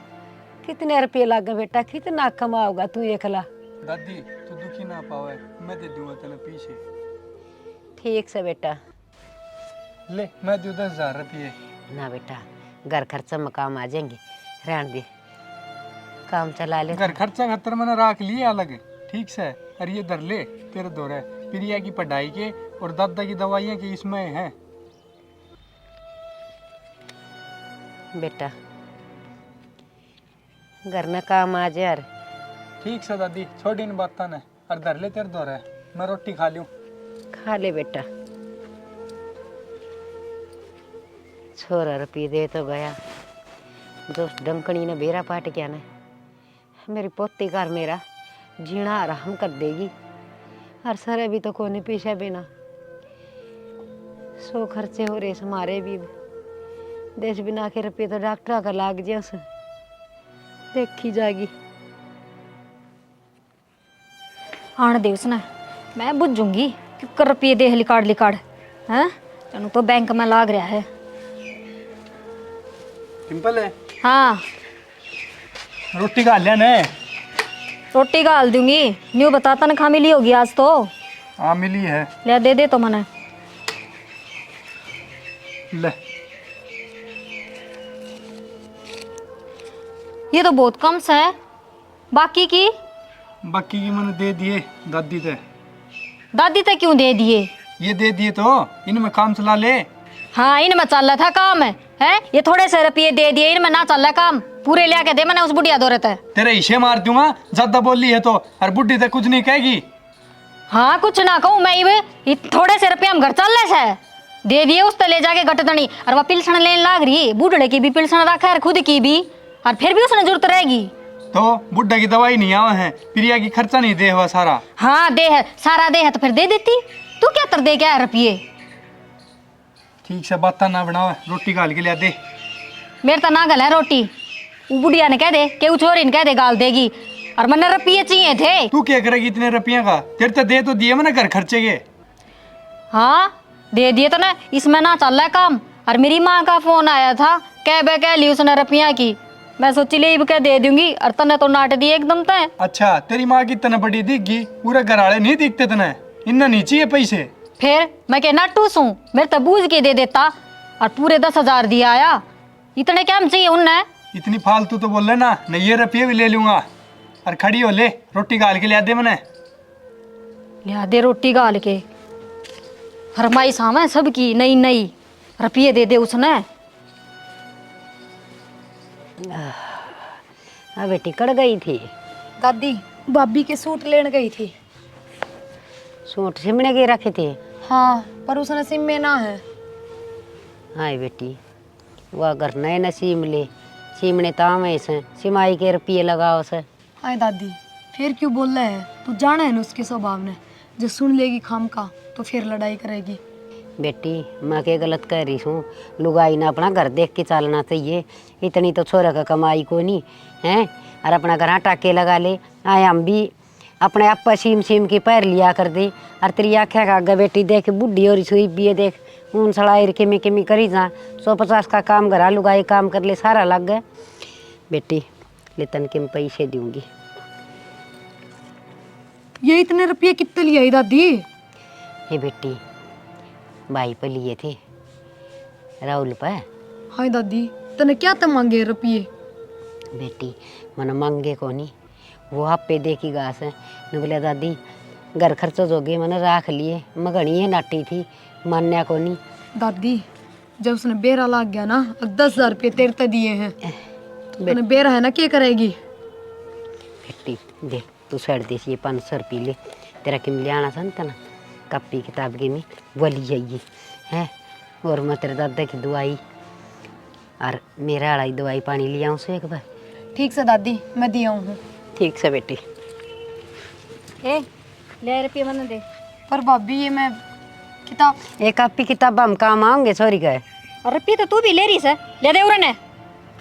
कितने रुपये लागे बेटा, कितना कमाओगा तू एकला। दादी तू दुखी ना पावे, मैं दे दूंगा तेने पीछे। ठीक से बेटा। ले मैं दूँ 10,000 रुपये। ना बेटा, घर खर्चा में काम आ जाएंगे, रहने दे, काम चला ले। घर खर्चा खतर मैंने रख लिए अलग, ठीक से। और ये धर ले तेरे दौरे प्रिया की पढ़ाई के और दादा की दवाइयाँ के इसमें हैं। बेटा घर में काम आ जाए। ठीक से दादी, छोड़ी इन बात ने, और धर ले तेरे दौरे, मैं रोटी खा लूँ। खा ले बेटा। छोरा रुपये दे तो गया, दोस्त डंकनी ने बेरा पाट गया ना। मेरी पोती घर मेरा जीना आराम कर देगी, और सरे भी तो कोने पीछे बिना 100 खर्चे हो रहे हमारे भी। देश बिना के रुपये तो डॉक्टर का लाग जैसे देखी जाएगी। आने दे उसने, मैं बुझूंगी क्यों रुपये दे लिकाड़ हैं। तेनू तो बैंक में लाग रहा है। सिंपल है। हाँ रोटी खा लिया ने। रोटी गाल दूंगी, न्यू बता तनख्वाह मिली होगी आज तो। हाँ मिली है। ले दे तो मने। ले ये तो बहुत कम सा है, बाकी की मैंने दे दिए दादी ते। दादी ते क्यों दे दिए? ये दे दिए तो इनमें काम चला ले। हाँ इनमें चल रहा था काम है, ये थोड़े से रुपये दे दिए, इनमें ना चल रहा काम, पूरे ले के दे मैंने उस बुढ़िया दौरत है। तेरे हिस्से मार दूंगा, ज्यादा बोली है तो, और बुढ़ी तक कुछ नहीं कहेगी। हाँ कुछ ना कहूँ मैं, ये थोड़े से रुपये हम घर चल रहे से दे दिए, उस ले जाके गटतनी, और वह पिलसन लेने लाग रही, बूढ़े की भी पिलसन रखा है खुद की भी, और फिर भी उसने जरूरत रहेगी। तो बुढ़ा की दवाई नहीं आवा है, प्रिया की खर्चा नहीं दे हुआ सारा। हाँ दे है, सारा दे है तो फिर दे देती, तू क्या तर दे क्या रुपये। ठीक से बात ना बनाओ, रोटी गाल के लिया दे। मेरे तो ना गल है रोटी, वो बुढ़िया ने कह दे कि वो छोरी ने कह दे गाल देगी, और मैंने रुपये चाहिए थे। तू क्या करेगी इतने रुपये का, तेरे तो दे तो दिए मैंने घर खर्चे के। हाँ दे दिए तो ना, इसमें ना चल रहा है काम। और मेरी माँ का फोन आया था, कह ली उसने रुपया की, मैं सोची ले कह दे दूंगी, और तने तो नाट दिए एकदम तय। अच्छा तेरी माँ की तना बड़ी दिखगी, पूरे घर वाले नहीं दिखते तने, इन्ना नहीं चाहिए पैसे। फिर मैं क्या नटूस हूँ, मेरे तो बूझ के दे देता, और पूरे 10,000 दिया आया, इतने क्या चाहिए उनने। इतनी फालतू तो बोल लेना, नहीं ये रुपये भी ले लूंगा। और खड़ी हो ले, रोटी गाल के लिया दे मैंने। लिया दे रोटी गाल के, फरमाइश है सबकी नई नई, रुपये दे दे उसने। हाँ बेटी कड़ गई थी। दादी भाभी के सूट लेने गई थी। सूट सिमने के रखे थे। हाँ पर उसने सिम में ना है। हाँ बेटी वो अगर नए न सीम ले सीमने ताम ऐसे सिमाई के रुपये लगाओ से। हाय दादी फिर क्यों बोल रहे हैं? तू जाना है ना उसके स्वभाव ने, जो सुन लेगी खाम का तो फिर लड़ाई करेगी। बेटी मैं के गलत कह रही हूँ, लुगाई ना अपना घर देख के चलना चाहिए। इतनी तो छोरा का कमाई को नहीं है, और अपना घर टाके लगा ले। आए हम भी अपने आप पर सीम सीम की पैर लिया कर दे। और तेरी आख्या का आगे बेटी देख बुढ़ी और सुई भी देख ऊन सड़ाई केमी केमी करी जा 150 का काम घरा लुगाई काम कर ले सारा लग गए। बेटी ले तन के मैं पैसे दूंगी। ये इतने रुपये कितने लिए आई दादी? ये बेटी भाई पे लिए थे राहुल पे। हाय दादी तने क्या तो मांगे रुपये? बेटी मन मांगे को नहीं, वो आप पे देखी घास है न बोले दादी घर खर्चो जोगे मैंने राख लिए। मैं घनी है नाटी थी मान्या को नहीं। दादी जब उसने बेरा लाग गया ना, 10,000 रुपये तेरे ते दिए हैं। तूने बेरा है ना, क्या करेगी? बेटी देख तू सड़ दे ये 500 रुपये ले, तेरा किम ले आना संता ना कॉपी किताब की में वो ली जाइए है। और मैं तेरे दादा की दवाई और मेरा अड़ाई दवाई पानी ले आऊँ से एक बार। ठीक से दादी मैं दिया हूँ। ठीक से बेटी। ए ले रुपये मैंने दे। पर भाभी ये मैं किताब एक कॉपी किताब हम काम आऊँगे सॉरी का। और रुपये तो तू भी ले रही से, ले दे उन्हें।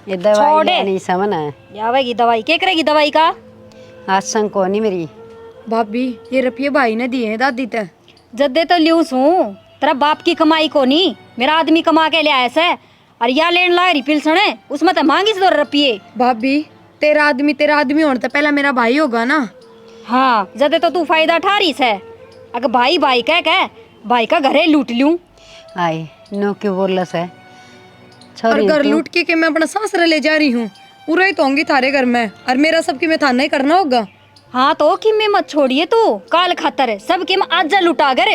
ये दवाई छोड़ दे। नहीं समझ है आवेगी दवाई, क्या करेगी दवाई का? आज संग को नहीं मेरी। भाभी ये रुपये भाई ने दिए हैं दादी ते। जद्दे तो लियूं हूँ, तेरा बाप की कमाई को नहीं, मेरा आदमी कमा के ले आया से। और या लेन ला रही पिलसण है उसमें तो मांगी से 2 रुपये। भाभी तेरा आदमी होने तो पहला मेरा भाई होगा ना। हाँ जदे तो तू फायदा उठा रही है। अगर भाई भाई कह भाई का घरे लूट लूं। आए नो क्यों बोल है और छोरी घर तू। लूट के मैं अपना सासरा ले जा रही हूँ। पूरा ही तो होंगी थारे घर में, और मेरा सबकी मैं थाना ही करना होगा। हाँ तो कि मैं मत छोड़िए तू, काल खातर है सबके में आज लुटा कर।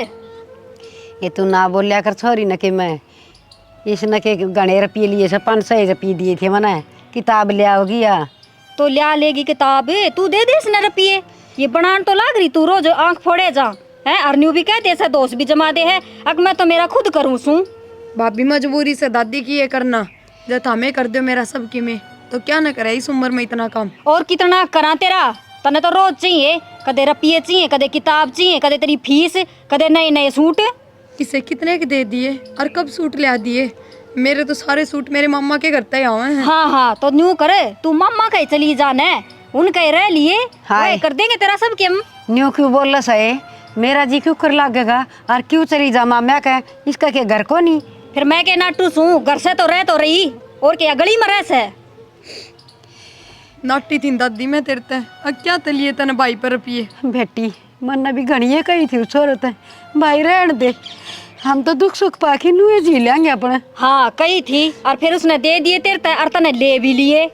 ये तू ना बोलिया कर छोरी न कि मैं इस न के गणे रुपये लिए से 500 रुपये दिए थे मैंने किताब ले आओगी या तो लिया लेगी किताब, तू दे दे इसने रुपये। ये बनान तो लाग रही तू रोज आंख फोड़े जा है। अरन्यू भी कहते ऐसा दोस्त भी जमा दे है। अगर मैं तो मेरा खुद करूँ सू। भाभी मजबूरी से दादी की ये करना, जब हमें कर दो मेरा सबकी में तो क्या न करे इस उम्र में इतना काम। और कितना करा तेरा, तने तो रोज चाहिए, कदे रुपये चाहिए, कदे किताब चाहिए, कदे तेरी फीस, कदे नए नए सूट। इसे कितने के दे दिए और कब सूट ले दिए? मेरे तो सारे सूट मेरे मम्मा के घर तय आए हैं। हाँ हाँ तो न्यू करे तू मम्मा कहीं चली जाने उनके रह लिए हाय। कर देंगे तेरा सब के। न्यू क्यों बोल रहा है? मेरा जी क्यों कर लगेगा और क्यों चली जा मैं कह इसका के घर को नहीं। फिर मैं के नाटू सू, घर से तो रह तो रही और क्या गली में रह से। नाटी थी दादी मैं तेरे ते, अब क्या तलिए तने भाई पर रुपये। बेटी मन भी घनी कही थी छोरत है भाई रहन दे, हम तो दुख सुख पाके नुए जी लेंगे अपने। हाँ कही थी और फिर उसने दे दिए तेरे ते और तने ले भी लिए।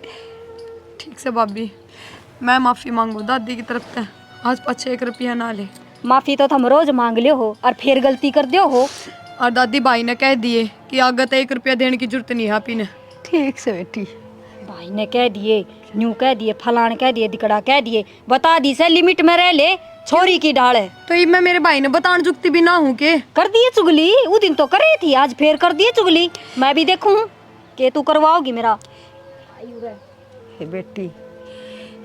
ठीक से भाभी मैं माफी मांगू दादी की तरफ से, आज पाछे 1 रुपया ना ले। माफी तो तुम रोज मांग लियो हो और फिर गलती कर दियो हो। और दादी भाई ने कह दिए कि आगे तो 1 रुपया देने की जरूरत नहीं है आपी ने। ठीक से बेटी। भाई ने कह दिए, न्यू कह दिए, फलान कह दिए, दिकड़ा कह दिए, बता दी से लिमिट में रह ले, छोरी की डाल है। तो ये मैं मेरे भाई ने बतान जुकती भी ना हूँ के कर दिए चुगली, वो दिन तो करे थी, आज फिर कर दिए चुगली। मैं भी देखूं कि तू करवाओगी मेरा। हे बेटी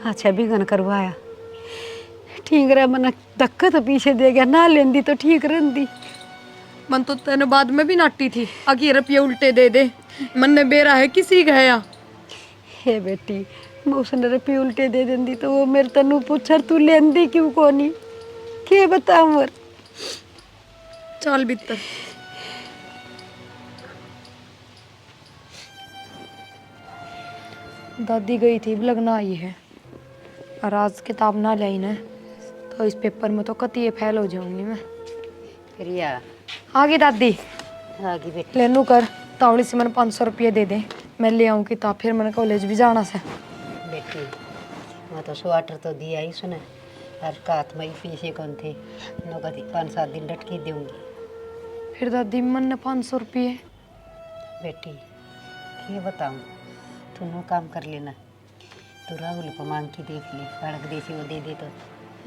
अच्छा भी गन करवाया ठीक रहा, मन धक्का तो पीछे दे गया ना लेंदी तो ठीक रहती। मन तो तेने बाद में भी नाटी थी आगे रुपये उल्टे दे दे, मन ने बेरा है किसी गया। हे बेटी मैं उसने रुपये उल्टे दे देंदी तो वो मेरे तनु पूछर तू लेंदी क्यों कोनी के बताऊं मोर। चल भीतर। दादी गई थी लगना आई है, और आज किताब ना लाई ना तो इस पेपर में तो कति फेल हो जाऊंगी मैं। फिर या आगे दादी आगे बेटी लेनू कर तावड़ी से मैंने 500 रुपये दे दे, मैं ले आऊँ किताब, फिर मैंने कॉलेज भी जाना से। बेटी मैं तो स्वेटर तो दिया ही सुने और कात में पीछे कौन थे नो कभी 5-7 दिन लटकी दूंगी। फिर दादी मन ने 500 रुपये। बेटी ये बताऊं तू नो काम कर लेना, तो राहुल को मांग के देख ले, सड़क देसी वो दे दे तो।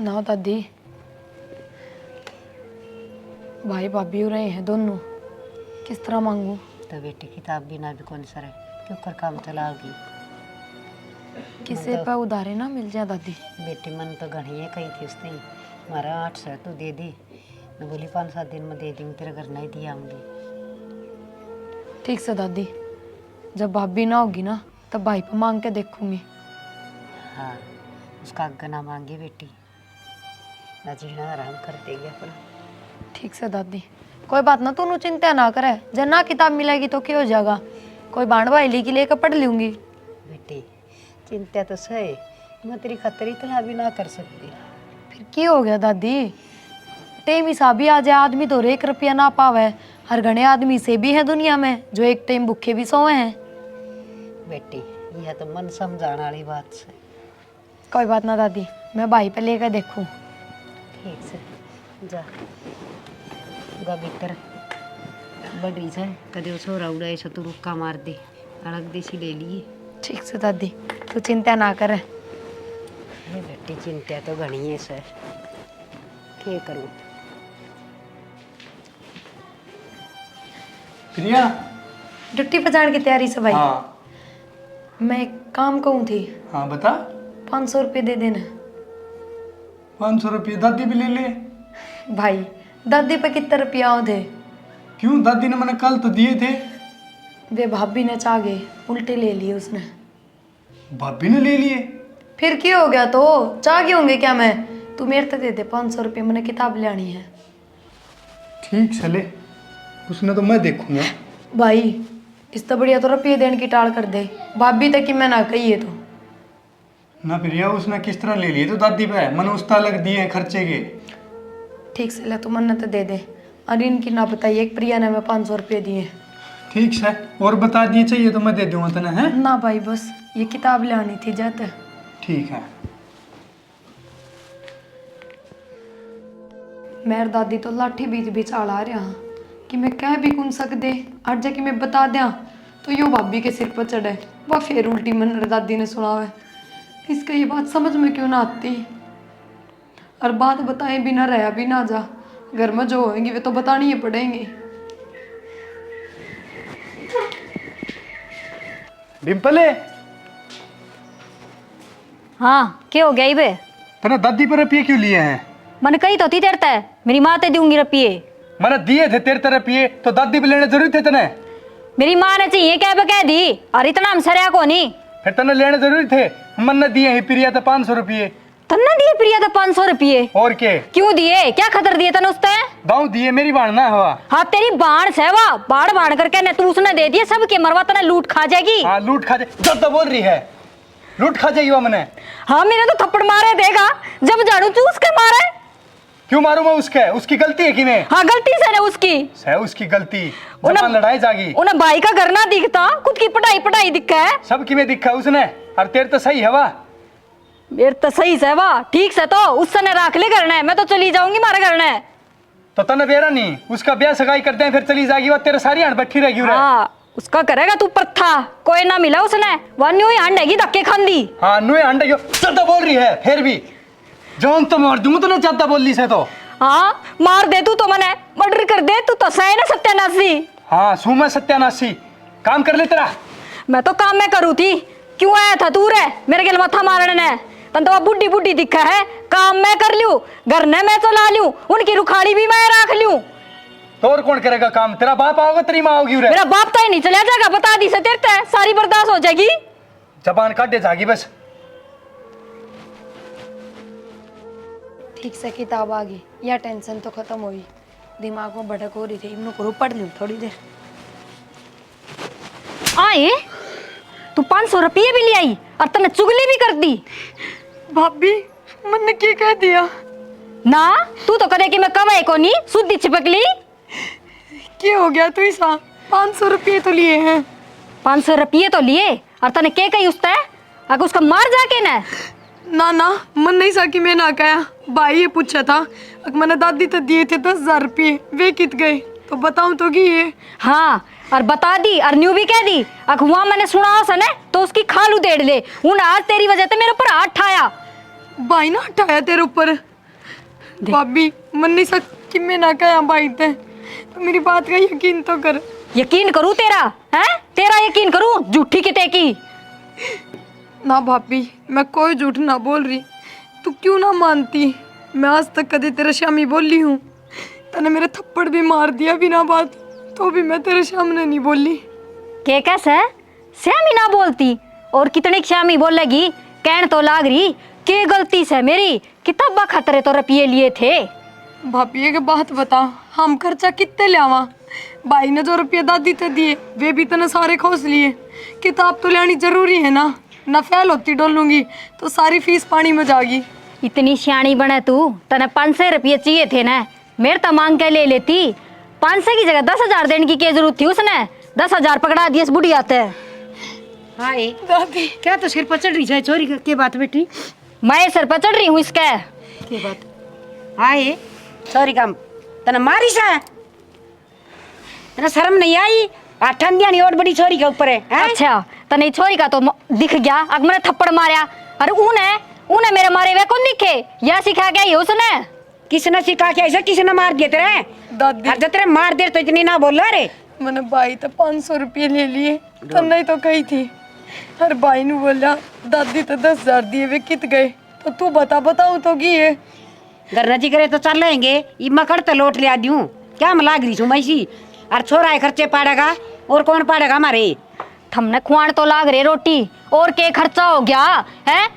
ना दादी, भाई भाभी हो रहे हैं दोनों, किस तरह मांगू? तो बेटी किताब बिना भी कौन सर क्यों कर काम चलाओगी? किसे पे उधारे ना मिल जाए दादी। बेटी मन तो घनी है कही थी उसने, हमारा 800 तो दे दी। मैं बोली 5-7 दिन में दे दूँगी, तेरे घर नहीं दिया आऊँगी। ठीक से दादी, जब भाभी ना होगी ना तब भाई पे मांग के देखूंगी। हाँ, उसका आज्ञा ना मांगे बेटी, ना जीना आराम कर देगी अपना। ठीक से दादी, कोई बात ना, तू चिंता ना करे, जब ना किताब मिलेगी तो क्या हो जाएगा, कोई बाण भाईली की लेकर पढ़ लूंगी। बेटी चिंता तो सही, मैं तेरी खातिर इतना भी ना कर सकती। फिर क्या हो गया दादी, टेम हिसाब भी आ जाए, आदमी तो 1 रुपया ना पावे, हर घने आदमी से भी है दुनिया में जो एक टाइम भूखे भी सोए हैं। बेटी यह तो मन समझाने वाली बात है। कोई बात ना दादी, मैं भाई पे लेकर देखूं। ठीक से जा गा भीतर बड़ी से कदे छोरा उड़ाए से तू रुक्का मार दे, अलग देसी ले लिए। ठीक से दादी, तू चिंता ना कर। ये बेटी चिंता तो घनी है सर, क्या करूँ? प्रिया। ड्यूटी पर जाने की तैयारी से भाई। हाँ मैं एक काम कहूँ थी, हाँ बता। 500 रुपये दे देना। 500 रुपये दादी भी ले ले। भाई दादी पे कितने रुपया आओ थे? क्यों, दादी ने मैंने कल तो दिए थे। वे भाभी ने चाह गए, उल्टे ले लिए उसने। भाभी ने ले लिए? फिर क्या हो गया, तो चाह गए होंगे क्या मैं? तू मेरे तो दे दे 500 रुपये, मैंने किताब लानी है। ठीक चले, उसने तो मैं देखूंगा। भाई इस तो बढ़िया तो रुपये देने की टाल कर दे, भाभी तक कि मैं ना कही है तो। ना प्रिया, उसने किस तरह ले लिए तो दादी पे मैंने उस अलग दिए हैं खर्चे के। ठीक से ले, तू मन तो दे दे, और इनकी ना बताइए, एक प्रिया ने मैं 500 रुपये दिए। ठीक है, और बता दिए चाहिए तो मैं दे दूंगा तने, हैं? ना भाई बस ये किताब लानी थी जाते। ठीक है। मेरे दादी तो लाठी बीच बीच आला रहा कि मैं कह भी कौन सकदे, आज जाके मैं बता दिया तो यो भाभी के सिर पर चढ़े, वह फिर उल्टी मन दादी ने सुनावे। इसका ये बात समझ में क्यों ना आती, और बात बताए बिना रहा भी ना जा, घर में जो होंगी वे तो बतानी ही पड़ेंगी। डिम्पले, हाँ क्या हो गया ही बे? तने दादी पर रुपये क्यों लिए हैं? मैंने कही तो थी तेरे ते, मेरी माँ ते दूंगी रुपये। मैंने दिए थे तेरे तरफ रुपये, तो दादी भी लेने जरूरी थे तने? मेरी माँ ने चाहिए क्या कह दी, और इतना हम सरिया को नहीं। फिर तने लेने जरूरी थे, मन ने दिए ही प्रिया तो 500 रुपये। तन्ना दिए प्रिया तो 500 रुपये? और के क्यों दिए, क्या खतर दिए तने उसते? दाऊ दिए, मेरी बाण ना हुआ। हाँ तेरी बाण से वा बाढ़ बाढ़ करके ने तू उसने दे दिए सबके, मरवा तने लूट खा जाएगी। हाँ लूट खा जाए, जब तो बोल रही है लूट खा जाएगी वो मैंने। हाँ मेरे तो थप्पड़ मारे देगा, जब झाड़ू चूस के मारे। क्यों मारू मैं उसके, उसकी गलती है कि नहीं? हाँ गलती से ना उसकी, है उसकी गलती, जबान लड़ाई जागी। उन्हें भाई का घर ना दिखता, खुद की पढ़ाई पढ़ाई दिखा है। सबकी में दिखा उसने, और तेरे तो सही है वाह। मेरे तो सही से वाह, ठीक से तो उससे ने राख ले करना है, मैं तो चली जाऊंगी मारे घर ने। तो तने बेरा नहीं, उसका ब्याह सगाई कर दे फिर चली जाएगी, वो तेरे सारी हंड बैठी रहेगी। हाँ उसका करेगा तू प्रथा, कोई ना मिला उसने, वह न्यू ही हंडेगी धक्के खांदी। हाँ नुए हंडे ज्यादा बोल रही है, फिर भी जौन तो मार दूंगा, तो ज्यादा बोल ली से तो। हाँ मार दे तू तो मने, मर्डर कर दे तू तो सही ना सत्यानाशी। हाँ सू मैं सत्यानाशी, काम कर ले तेरा। मैं तो काम में करूँ थी, क्यों आया था तू रे मेरे के मथा मारने ने? तन तो बुढ़ी बुढ़ी दिखा है, काम मैं कर लूं, घर ने मैं चला लूं, उनकी रुखाड़ी भी मैं रख लूं। तो और कौन करेगा काम? तेरा बाप आओगे, तेरी माँ होगी। मेरा बाप तो ही नहीं चला जाएगा, बता दी से तेरे ते, सारी बर्दाश्त हो जाएगी। जबान काट दे जागी बस। ठीक से किताब आ गई, यह टेंशन तो खत्म हुई, दिमाग में भटक हो रही थी, इनको करो पढ़ लूँ थोड़ी देर। आए तू 500 रुपये भी ले आई और तने चुगली भी कर दी। भाभी मैंने क्या कह दिया? ना तू तो करे कि मैं कमाई को नहीं, सुद्धी चिपकली। क्या हो गया तू ऐसा? 500 रुपये तो लिए हैं। 500 रुपये तो लिए और तने के कही उसते, अगर उसका मार जाके ना। ना ना मन नहीं सा कि मैं ना कहा, भाई ये पूछा था, मैंने दादी तो दिए थे 10,000 रुपये, वे कित गए? तो बताऊं तो कि ये हाँ और बता दी और न्यू भी कह दी अखुआ मैंने सुना सने तो उसकी खालू देड़ ले उन आज तेरी वजह से मेरे ऊपर हाथ ठाया। भाई ना हटाया तेरे ऊपर। भाभी मन नहीं सक कि मैं ना कहा भाई ते तो मेरी बात का यकीन तो कर। यकीन करूं तेरा है तेरा यकीन करूं झूठी किते की। ना भाभी मैं कोई झूठ ना बोल रही, तू क्यों ना मानती। मैं आज तक कभी तेरे शामी बोली हूँ, तने मेरे थप्पड़ भी मार दिया बिना बात, तो भी मैं तेरे सामने नहीं बोली। के कैसे श्यामी ना बोलती और कितनी श्यामी बोलेगी कहन तो लाग रही के गलती से मेरी किताबा खतरे तो रुपये लिए थे। भाभी एक बात बता, हम खर्चा कितने लियावा। भाई ने जो रुपये दादी ते दिए वे भी तने सारे खोस लिए। किताब तो लेनी जरूरी है ना, न फैल होती डोलूंगी तो सारी फीस पानी में जाएगी। इतनी सियाणी बने तू तने 500 रुपये चाहिए थे ना, मेरे तो मांग के ले लेती। 500 की जगह 10,000 देने की क्या जरूरत थी उसने। 10,000 पकड़ा दिए इस बुढ़िया ते। हाँ ये दादी क्या तो सिर पर चढ़ रही है चोरी के बात बेटी। मैं सर पर चढ़ रही हूँ इसके। के बात हाँ ये चोरी काम तना मारी सा तना शर्म नहीं आई। आठन दिया नहीं और बड़ी चोरी के ऊपर है। अच्छा तने छोरी का तो दिख गया अग मैंने थप्पड़ मारा। अरे ऊने मेरे मारे वे कौन दिखे यह सिखा गया उसने। किसने सिखा के ऐसा किसने मार दिया तेरे दादी अरे तेरे मार दे तो इतनी ना बोल रे। मैंने भाई तो 500 रुपये ले लिए तो नहीं तो कही थी। अरे भाई ने बोला दादी तो 10,000 दिए वे कित गए, तो तू बताऊं तो कि ये गरना जी करे तो चल लेंगे ये मकड़ तो लौट लिया दूं क्या मैं लाग रही छू मैसी। और छोरा खर्चे पाड़ेगा और कौन पाड़ेगा हमारे। थमने खुआन तो लाग रहे रोटी और के खर्चा हो गया है।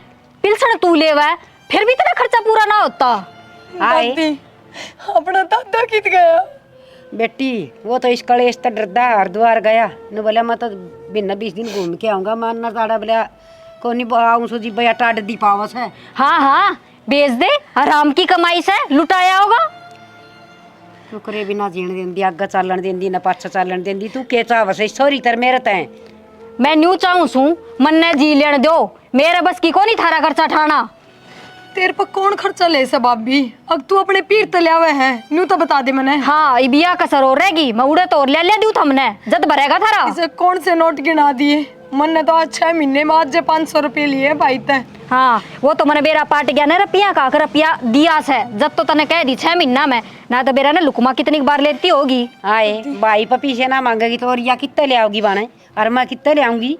पिलसन तू ले वह फिर भी तेरा खर्चा पूरा ना होता। आए दादी अपना दादा कित गया। बेटी वो तो इस कलेश तो डरदा हरिद्वार गया न बोला मैं तो बिना 20 दिन घूम के आऊंगा मानना ताड़ा बोला कोनी आऊं सो जी भैया टाड दी पावस है। हाँ हाँ बेच दे आराम की कमाई से लुटाया होगा। शुक्रे भी ना जीण देंदी अग्गा चालन देंदी ना पाछा चालन देंदी तू के चावस है सॉरी तर मेरे तय। मैं न्यू चाहूँ सू मन ने जी लेने दो मेरे बस की कोनी थारा खर्चा ठाना। तेरे पर कौन खर्चा ले से भाभी, अब तू अपने पीर तले आवे है न्यू तो बता दे मैंने। हाँ इबिया कसर हो रहेगी मैं उड़े तो ले दूँ थमने जद भरेगा थारा। इसे कौन से नोट गिना दिए मन ने तो आज 6 महीने में आज 500 रुपये लिए भाई तय। हाँ वो तो मैंने बेरा पाट गया ना रुपया का रुपया दिया से जब तो तने कह दी 6 महीना में ना तो बेरा ने लुकमा कितनी बार लेती होगी। आए भाई पपी से ना मांगेगी तो और या कितने ले आओगी बाने और मैं कितने ले आऊंगी।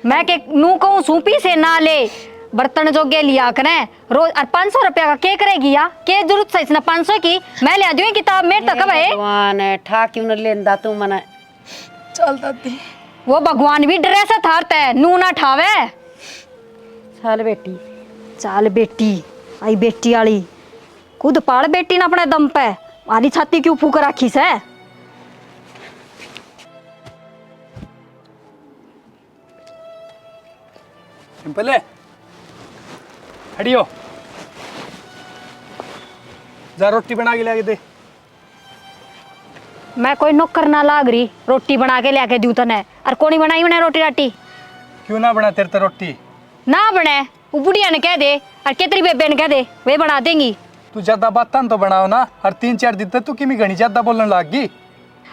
मैं के नू कहूँ सूपी से ना ले बर्तन जोगे लिया करें रोज और 500 रुपया का के करेगी या के जरूरत से इसने 500 की मैं ले दूँ किताब मेरे तक है। भगवान ठा क्यों न लेंदा तू मने। चल दादी वो भगवान भी ड्रेस थारते है नू ना ठावे। चल बेटी चाल बेटी आई बेटी आली खुद पाल बेटी ना अपने दम पे आधी छाती क्यों फूक रखी से। सिंपल है हटियो जा रोटी बना के लाके दे। मैं कोई नौकर ना लाग रही रोटी बना के लेके दूँ तने और कोनी बनाई उन्हें रोटी राटी क्यों ना बना तेरे तो रोटी ना बने वो बुढ़िया ने कह दे और केतरी बेबे ने कह दे वे बना देंगी। तू ज्यादा बातां तो बनाओ ना हर 3-4 दिन तक तू किमी घनी ज्यादा बोलने लग गई।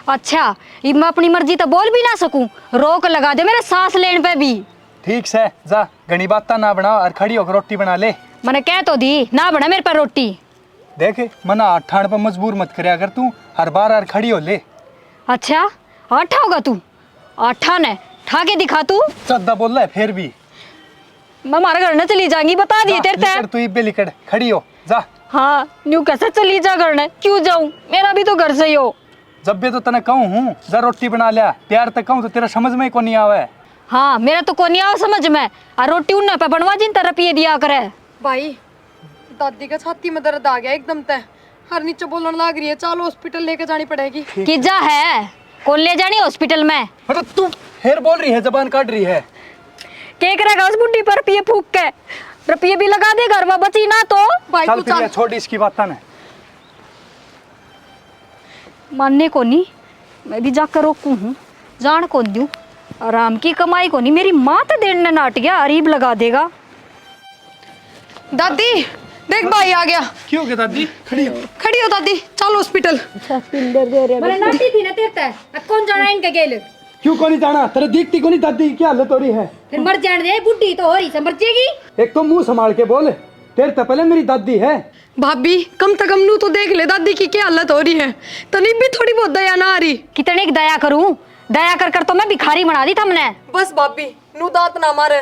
अच्छा ये मैं अपनी मर्जी तो बोल भी ना सकूं रोक लगा दे मेरे सांस लेने पे भी। ठीक से जा घनी बातां ना बनाओ और खड़ी होकर रोटी बना ले। मैंने कह तो दी ना बना मेरे पर रोटी। देख मना ठाण पर मजबूर मत करया कर तू हर बार हर खड़ी हो ले। अच्छा आठा होगा तू आठा ने ठा के दिखा तू ज्यादा बोल रहा है फिर भी मैं हमारे घर न चली जाऊंगी बता दी तेरे लिकड़ तू इब्बे लिकड़ खड़ी हो जा। हाँ न्यू कैसे चली जा घर ने क्यों जाऊं मेरा भी तो घर से ही हो। जब भी तो तने कहूँ हूँ जा रोटी बना लिया प्यार तक कहूँ तो तेरा समझ में को नहीं आवे। हाँ मेरा तो कोनी आओ समझ में और रोटी उन्हें पे बनवा जिन तरह पिए दिया करे। भाई दादी का छाती में दर्द आ गया एकदम तय, हर नीचे बोलने लग रही है, चलो हॉस्पिटल लेके जानी पड़ेगी। कि जा है कौन ले जानी हॉस्पिटल में। मतलब तू फिर बोल रही है जबान काट रही है। के करेगा उस बुढ़ी पर रुपये फूक के रुपये भी लगा दे घर में बची ना तो। भाई चल तू फिर छोड़ इसकी बात ना मानने को नहीं मैं भी जाकर रोकू हूँ जान कौन दूँ आराम की कमाई को नहीं मेरी माँ तो देने नाट गया अरीब लगा देगा। दादी देख भाई आ गया। क्यों के दादी खड़ी हो खड़ी हो दादी चल चल हॉस्पिटल। मैंने नाटी थी ना तेरता अब कौन जाना इनके गेल क्यों को नहीं जाना? तेरे देखती को नहीं दादी की हालत हो रही है? फिर मर जाने दे, बुढ़ी तो हो रही से मर जाएगी। एक तो मुंह संभाल के बोल, तेरे तो पहले मेरी दादी है। भाभी कम से कम नू तो देख ले दादी की क्या हालत हो रही है, तनी भी थोड़ी बहुत दया ना आ रही। कितने की दया करूं, दया कर कर तो मैं भिखारी बना दी तुमने। बस भाभी नू दांत ना मारे।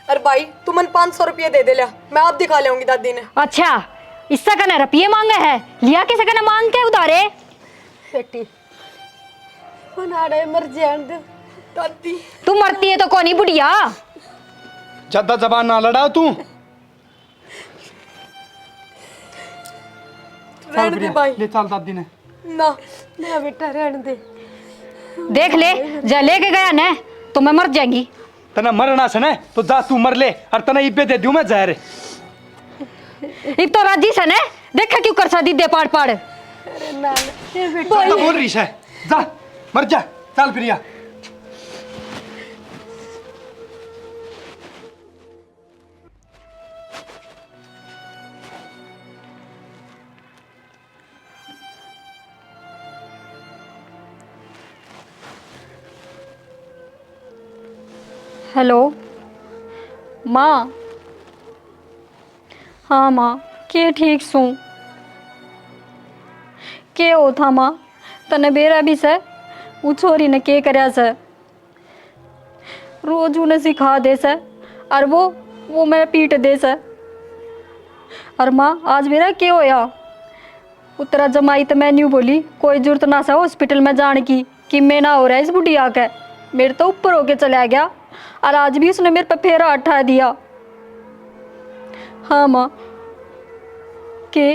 अरे भाई तू मन 500 रुपये दे दे लिया, मैं आप दिखा लेंगी दादी ने। अच्छा इससे कने रुपये मांगे है, लिया किसे कने मांग के उधारे? बेटी मनाड़े मर जान दे दादी। तू मरती है तो कौन ही बुढ़िया। ज्यादा जबान ना लड़ाओ तू। रहने दे भाई। ले चल दादी ने। ना ना बेटा रहने दे। देख ले जा लेके गया न तो मैं मर जाएंगी। तना मरना से न तो जा तू मर ले, और तना इब्बे दे दूं मैं जहर। इब तो राजी से न देखा क्यों कर सा दीदे पाड़ पाड़। अरे ना ये बेटा तो बोल रही है, जा मर जा, चल प्रिया। हेलो माँ। हाँ माँ के ठीक सू के हो था माँ, तने बेरा भी से वो छोरी ने के करया से, रोज उन्हें सिखा दे से और वो मैं पीट दे से। और माँ आज मेरा के होया, उतरा जमाई तो मैं न्यू बोली कोई जरूरत ना सा हॉस्पिटल में जाने की कि मैं ना हो रहा है इस बुढ़िया के। मेरे तो ऊपर होके चला गया और आज भी उसने मेरे पे फेरा उठा दिया। हाँ माँ के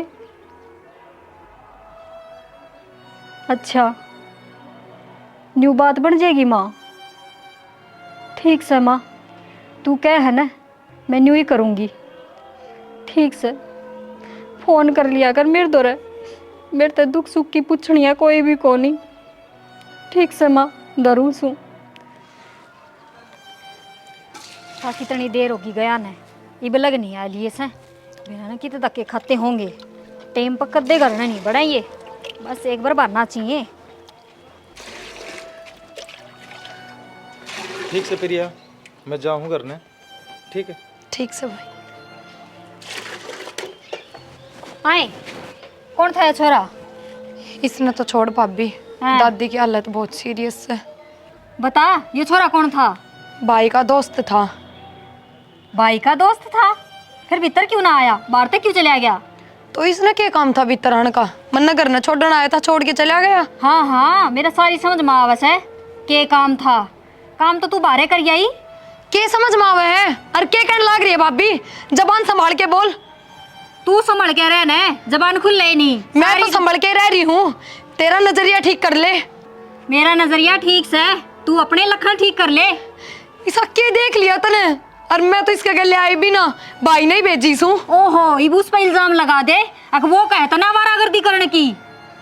अच्छा न्यू बात बन जाएगी माँ। ठीक से माँ तू कह है ना मैं न्यू ही करूँगी। ठीक से फ़ोन कर लिया कर मेरे दौरे, मेरे तो दुख सुख की पूछनी है कोई भी को नहीं। ठीक से माँ जरूर सू। कितनी देर होगी गया ने इब लग नहीं आ लिए से बिना ना कितने धक्के खाते होंगे। टेम पर कद्दे करना नहीं बढ़ाइए, बस एक बार भरना चाहिए। ठीक से प्रिया मैं जाऊँ घर ने, ठीक है? ठीक से भाई। आए कौन था ये छोरा? इसने तो छोड़ भाभी, हाँ। दादी की हालत बहुत सीरियस है। बता ये छोरा कौन था? भाई का दोस्त था। भाई का दोस्त था? फिर भीतर क्यों ना आया, बाहर तक क्यों चला गया? तो इसने क्या काम था भीतर आने का? मन घर ने छोड़ने आया था, छोड़ के चला गया। हाँ हाँ मेरा सारी समझ में आवस है के काम था। काम तो तू बाहर कर आई। के समझ में आवे है और के कहने लाग रही है भाभी? जबान संभाल के बोल। तू संभल के रह न, जबान खुल ले नहीं। मैं तो संभल के रह रही हूँ, तेरा नजरिया ठीक कर ले। मेरा नजरिया ठीक से, तू अपने लखन ठीक कर ले। इसा के देख लिया तने, और मैं तो इसके गले आई भी ना, भाई नहीं भेजी सू। ओहो इब उस पर इल्जाम लगा दे। अक वो कहता ना आवारागर्दी करने की।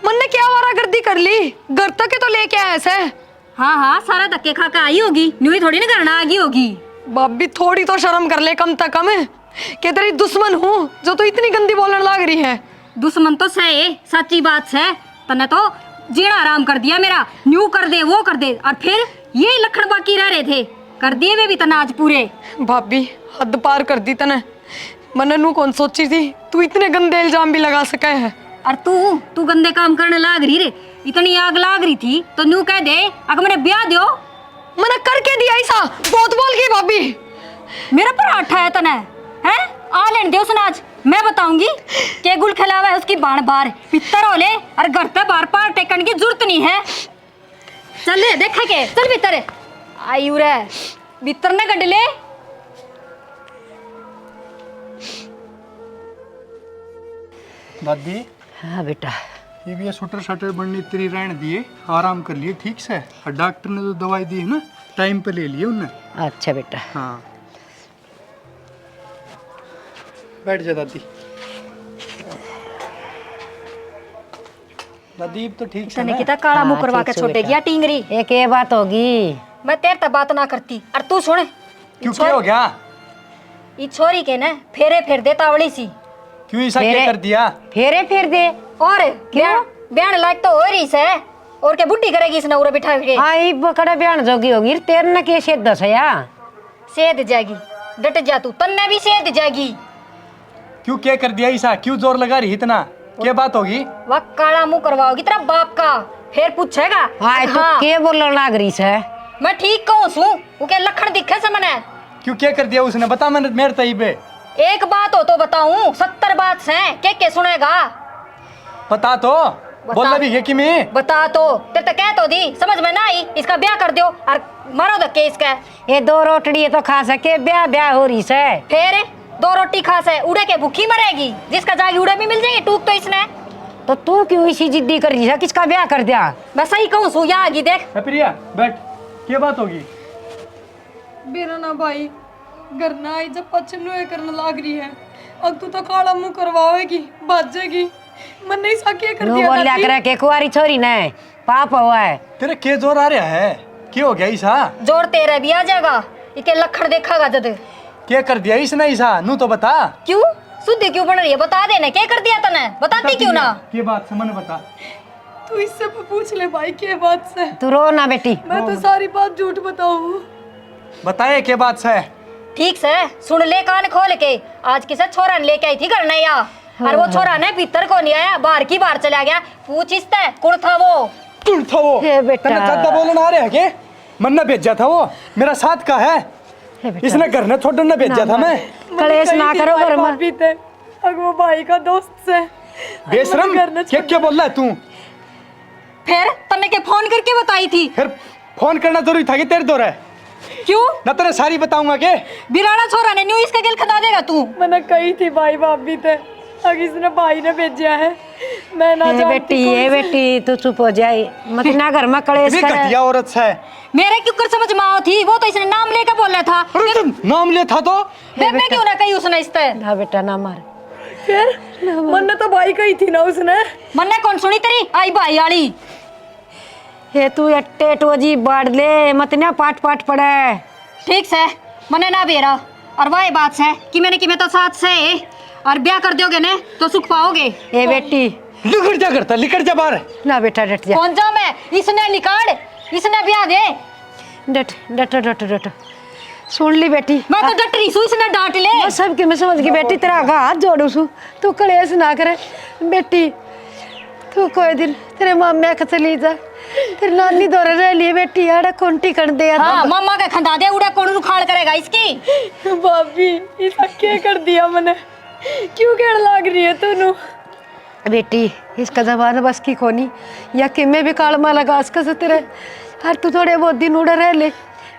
मन ने क्या आवारागर्दी कर ली, घर तक तो लेके आया ऐसे। हाँ हाँ सारा धक्के खा के आई होगी, न्यू ही थोड़ी ना करना आ गई होगी। भाभी थोड़ी तो शर्म कर ले कम तक, कम कि तेरी दुश्मन हूँ जो तू इतनी गंदी बोलने लग रही है। दुश्मन तो सही, सच्ची बात है। तने तो जीना आराम कर दिया मेरा, न्यू कर दे वो कर दे, और फिर ये लखन बाकी रह रहे थे, कर दिए वे भी तनाज पूरे। भाभी हद पार कर दी तने, मन नू कौन सोची थी तू इतने गंदे इल्जाम भी लगा सके है। और तू गंदे काम करने लाग रही रे, इतनी आग लाग रही थी तो न्यू कह दे अगर मैंने ब्याह दो। मैंने करके दिया ऐसा, बहुत बोल गई भाभी। मेरा पर आठा है तने हैं, आ लेने दे उसने आज, मैं बताऊंगी के गुल खिलावा है उसकी बाण बार पितर हो ले, और घर पे बार पार टेकन की जरूरत नहीं है। चल ले देखा के चल भीतर आयु रे, भीतर ने गड ले। दादी हाँ बेटा। ये भी शटर शटर बनने तेरी रहने दिए, आराम कर लिए ठीक से। और डॉक्टर ने जो दवाई दी है ना टाइम पे ले लिए उन्हें। अच्छा बेटा। हाँ बैठ जा दादी। दादी अब तो ठीक से तने ना? कितना काला मुंह हाँ, करवा के ठीक से छोड़ेगी बेटा। या टिंगरी। एक ये बात होगी। मैं तेरे तक बात ना करती। और तू सुन, क्यों क्या हो गया? ई छोरी के ना फेरे फेर दे तावड़ी सी। क्यों ऐसा फेरे- क्या कर दिया? फेरे फेर दे। और ब्याह लायक तो हो रही से, और क्या बुढ़ी करेगी इसने उरे बिठा के? आई बकड़ा ब्याह जोगी होगी तेरे न के सेध दस या सेध जाएगी, डट जा तू, तन्ने भी सेध जाएगी। क्यों क्या कर दिया ईसा, क्यों जोर लगा रही इतना, क्या बात होगी? वह काला मुंह करवाओगी तेरा बाप का, फिर पूछेगा। हाय तू के बोलने लाग रही से? मैं ठीक कहूँ सू, वो क्या लखन दिखे से मने? क्यों क्या कर दिया उसने, बता मैंने मेरे तई पे। एक बात हो तो बताऊं, 70 बात से के सुनेगा? बता तो, बोला भी है कि मैं बता तो, ते तो कह तो दी, समझ में ना आई, इसका ब्याह कर दो और मारो धक्के इसका। ये 2 रोटड़ी तो खा सके, ब्याह ब्याह हो रही से। फिर 2 रोटी खा से उड़े के भूखी मरेगी, जिसका जागी उड़े भी मिल जाएगी, टूक तो इसने। तो तू क्यों इसी जिद्दी कर रही है, किसका ब्याह कर दिया? मैं सही कहूँ सू, यहाँ आगी देख। प्रिया बैठ, क्या बात होगी? मेरा ना भाई घर ना आई जब पचन करने लाग रही है, अब तू तो काला मुंह करवाएगी, भाजेगी। मन नहीं सा क्या कर नू दिया बोलिया करे के कुआरी छोरी ने पाप हुआ है। तेरे के जोर आ रहा है, क्या हो गया ईसा? जोर तेरा भी आ जाएगा, इके लखड़ देखागा जद। क्या कर दिया इसने ईसा, नू तो बता। क्यों शुद्ध क्यों बन रही है, बता देना क्या कर दिया तने, बताती क्यों ना? ये बात से मन बता। तू इससे पूछ ले भाई क्या बात से। तू रो ना बेटी। मैं तो सारी बात झूठ बताऊं। बताए क्या बात से? ठीक से सुन ले कान खोल के, आज किसे छोरा ने लेके आई थी घर नया, और वो छोरा ने भीतर को नहीं आया, बाहर की बाहर चला गया। पूछ इससे कौन था वो? कौन था वो? हे बेटा। तने ज्यादा बोलना आ रहा है के? मन ने भेजा था वो, मेरा साथ का है, इसने घर ने छोड़ने भेजा था मैं। कलेश ना करो घर में। पीते अग वो भाई का दोस्त से बेशरम, क्या बोल रहा है तू? फिर तने के फोन करके बताई थी? फिर फोन करना जरूरी था कि तेरे दौर है? क्यों? ना तेरे सारी बताऊंगा के? बिराना छोरा ने न्यू इसका गिल खदा देगा तू। मैंने कही थी भाई भाभी थे, अग इसने भाई ने भेजा है, मैं ना ये बेटी, ये बेटी तू चुप हो जाए मत ना, घर में कलेश ये करे। घटिया औरत से। मेरे क्यों कर समझ माओ थी, वो तो इसने नाम लेकर बोला था। अरे तुम नाम ले था तो? फिर मैं क्यों ना कही उसने इससे? ना बेटा ना मार। फिर मन तो भाई कही थी ना उसने। मन्ने कौन सुनी तेरी आई भाई आली? ये तू अट्टे टोजी बाढ़ ले मत ना, पाट पाट पड़े। ठीक से मने ना बेरा, और वही बात है कि मैंने कि मैं तो साथ से और ब्याह कर दोगे ने तो सुख पाओगे। ये बेटी लिखट जा करता, लिखट जा बाहर। ना बेटा डट जा। कौन जा मैं, इसने निकाल, इसने ब्याह दे। डट डट डट डट सुन ली बेटी। मैं तो डट रही सू, इसने डांट ले। मैं सब के मैं समझ गई बेटी, तेरा आगा हाथ जोड़ू सू, तू कलेश ना करे बेटी। तू कोई दिन तेरे मामे के चली जा, तेरी नानी दौरे रह लिए बेटी, आड़ा कोंटी कर दे। हाँ मम्मा का खंदा दे, उड़ा कौन उखाड़ करेगा इसकी? भाभी इसका क्या कर दिया मैंने, क्यों कह लाग रही है तू? बेटी इसका जमाना बस की कोनी, या कि मैं भी कालमा लगा इसका से तेरे, हर तू थोड़े बहुत दिन उड़े रह ले,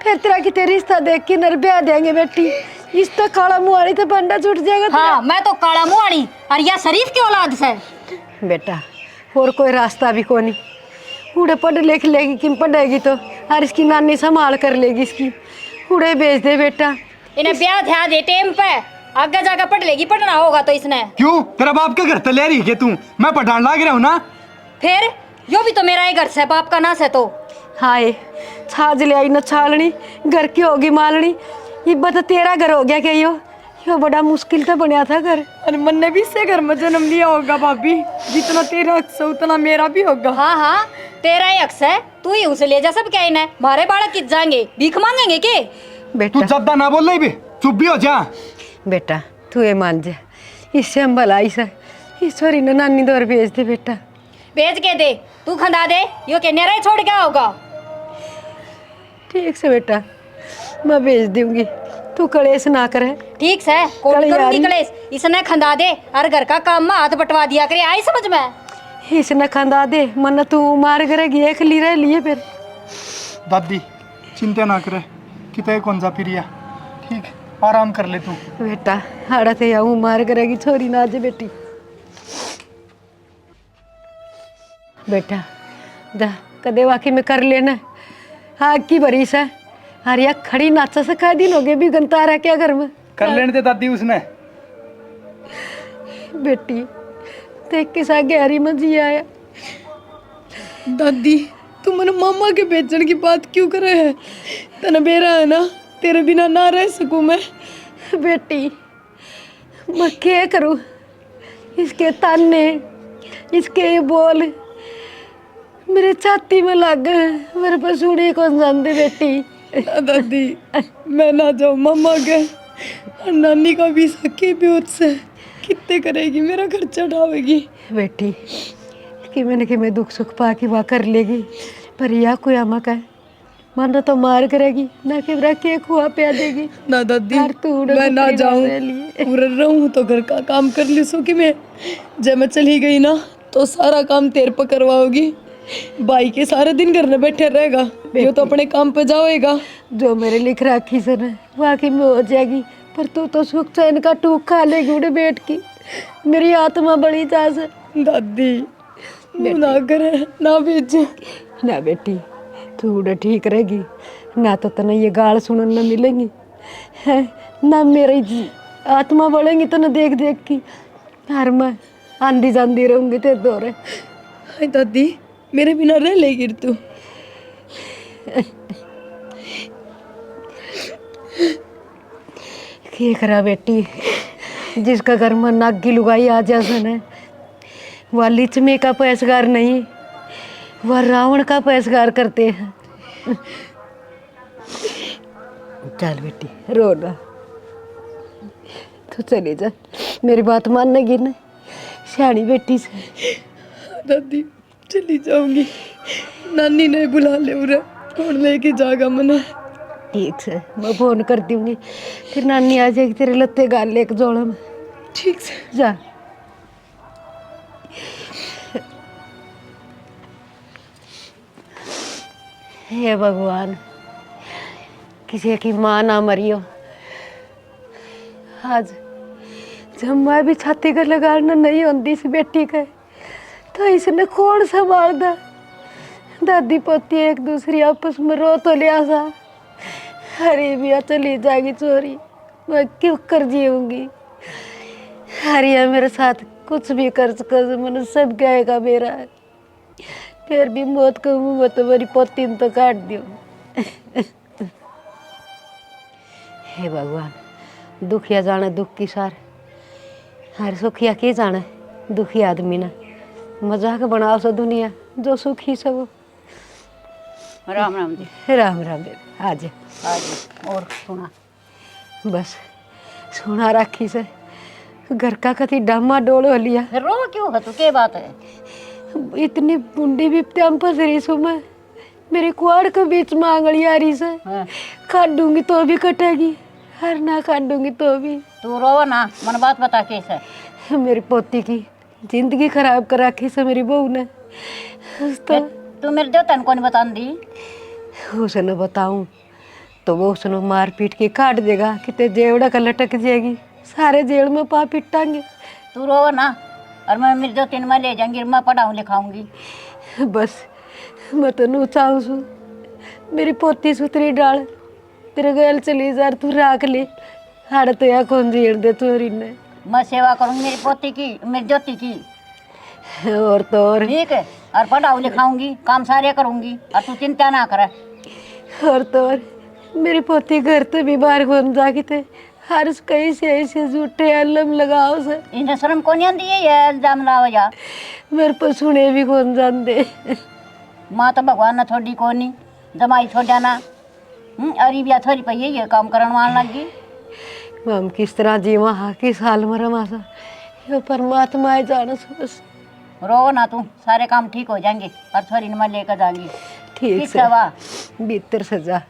फिर तेरा की तेरी रिश्ता देख के नर ब्याह देंगे बेटी। इस तो काला मुँह वाली तो बंडा छूट जाएगा तेरा। हाँ मैं तो काला मुँह वाली, और यह शरीफ की औलाद से। बेटा और कोई रास्ता भी कोनी, उड़े पढ़ लिख लेगी कि पढ़ेगी तो, और इसकी नानी संभाल कर लेगी इसकी, उड़े भेज दे बेटा। इन्हें ब्याह ध्यान दे टेम पे, आगे जाकर पढ़ लेगी, पढ़ना होगा तो इसने। क्यों तेरा बाप का घर तो ले रही है तू? मैं पठान लाग रहा हूँ ना। फिर यो भी तो मेरा ही घर से, बाप का ना से तो। हाय छाज ले आई न छालनी, घर की होगी मालनी, ये बता तेरा घर हो गया क्या? यो बड़ा मुश्किल तो बनया था घर। और मन ने भी इससे घर में जन्म लिया होगा भाभी, जितना तेरा हक से उतना मेरा भी होगा। हाँ हाँ तेरा ही हक है, तू ही उसे ले जा, सब क्या इन्हें मारे बालक किस जाएंगे, भीख मांगेंगे के? तू बेटा ज्यादा ना बोल रही भी, चुप भी हो जा। बेटा तू ये मान जा, इससे हम भलाई सा ईश्वरी ने नानी दौर भेज दे बेटा। भेज के दे, तू खंदा दे, यो के नेरा ही छोड़ क्या होगा? ठीक से बेटा मैं भेज दूंगी, तू कलेश ना करे। ठीक है कौन चल करूंगी यारी। कलेश, इसने खंदा दे और घर का काम में हाथ बटवा दिया करे, आई समझ में? इसने खंदा दे मन तू मार करेगी, एक ली रह लिए फिर। दादी चिंता ना करे, कितने कौन जा प्रिया, ठीक आराम कर ले तू। बेटा हाड़ा ते आऊँ मार करेगी, छोरी ना जे बेटी। बेटा जा कदे वाकई में कर लेना, आग की भरी सा, अरे यार खड़ी नाचा से कई दिन हो गए भी गंता रहा क्या घर में। कर लेने दे दादी उसने। बेटी देख के सा गहरी में जी आया। दादी तू मन मामा के बेचने की बात क्यों करे है? तने बेरा है ना, तेरे बिना ना रह सकूं मैं। बेटी मैं क्या करूँ, इसके ताने इसके बोल मेरे छाती में लग गए, मेरे पर सुनी कौन जानती बेटी। दादी मैं ना जाऊँ मामा के, और नानी का भी सकी भी से कितने करेगी, मेरा खर्चा उठावेगी। बेटी कि मैं दुख सुख पा के वहाँ कर लेगी, पर यह कोई आमा का है, मन तो मार करेगी ना कि के खुआ पिया देगी। ना दादी यार तू मैं ना जाऊँ, पूरा रहूँ तो घर का काम कर ली सो कि मैं जब मैं चली गई ना तो सारा काम तेरे पर करवाओगी। भाई के सारे दिन घर में बैठे रहेगा, ये तो अपने काम पे जाएगा। जो मेरे लिख राखी से ना वाकई में हो जाएगी, पर तू तो सुख चैन का टूक खा लेगी उड़े बैठ की। मेरी आत्मा बड़ी चास है। दादी ना करे ना भेज। ना बेटी तू उड़े ठीक रहेगी, ना तो तना ये गाल सुनने न मिलेंगी है, ना मेरी आत्मा बढ़ेंगी तो न देख देख की। हर मैं आंधी जांदी रहूंगी तेरे दौरे। हाय दादी मेरे बिना रह लेगी तू। क्या करा बेटी, जिसका घर में नागी लुगाई आ जासन है, वह लिचमी का पैसगार नहीं, वह रावण का पैसगार करते हैं। चल बेटी रो ना, तो चली जा, मेरी बात मानेगी ना सियानी बेटी से। दादी चली जाऊंगी, नानी ने बुला ले उरे और लेके जाएगा मने। ठीक से मैं फोन कर दूंगी, फिर नानी आ जाएगी तेरे लत्ते गाल लेके जोड़ा में। ठीक से जा। हे भगवान, किसी की माँ ना मरियो। आज जब मैं भी छाती का लगाना नहीं होती इस बेटी का, तो इसने कौन संभाल दा। दादी पोती एक दूसरी आपस में रो तो लिया सा, अरे बिया चली जाएगी चोरी, मैं क्यों कर जीऊंगी। हरिया मेरे साथ कुछ भी कर मैंने सब गएगा मेरा, फिर भी मौत का मुँह तो मेरी पोती ने तो काट दियो। हे भगवान, दुखिया जाने दुख की सार, हर सुखिया के जाने दुखी आदमी ना। मजाक बनाओ सो दुनिया, जो सुखी सब। राम राम जी। राम राम दे आज आज और सुना बस सुना राखी से घर का कति डामा डोल हो लिया। रो क्यों है तू, क्या बात है? इतनी बुंडी भी प्याम पर रही सो मैं, मेरे कुआड़ के बीच में आंगली आ रही से, काट दूंगी तो भी कटेगी, हर ना काट दूंगी तो भी। तू रो ना, मन बात बता कैसे। मेरी पोती की जिंदगी खराब कर रखी से मेरी बहू ने। तो तू मेरे देवता को नहीं बता दी? उसने बताऊं तो वो उसने मार पीट के काट देगा, कितने जेवड़ा का लटक जाएगी, सारे जेल में पा पिटांगे। तू रो ना, और मैं मेरे देवते में ले जाऊंगी, मैं पढ़ाऊँ लिखाऊंगी। बस मैं तो नू चाहूँ सू मेरी पोती सुतरी डाल तेरे गैल चली जा, तू राख ले, हाड़ तो या कौन जीण दे चोरी ने। मैं सेवा करूंगी मेरी पोती की, मेरी ज्योति की। और तो और ठीक है, और पढ़ाऊँ लिखाऊंगी, काम सारे करूंगी, और तू चिंता ना करे। और तो और मेरी पोती घर तो बीमार होने जाके थे, हर कहीं से ऐसे झूठे अलम लगाओ से। इन्हें शर्म को नहीं आती है ये इल्जाम लाओ जा। मेरे पर सुने भी कौन जान दे। माँ तो भगवान ने छोड़ी को नहीं, जमाई छोड़ा ना। अरे बिया थोड़ी पई ये काम करने वाला लगी। हम किस तरह जीवा हाँ किस हाल में रमासा, ये परमात्मा जाना बस। रो ना तू, सारे काम ठीक हो जाएंगे, और छोरी ने मैं लेकर जाऊंगी। ठीक से भीतर से जा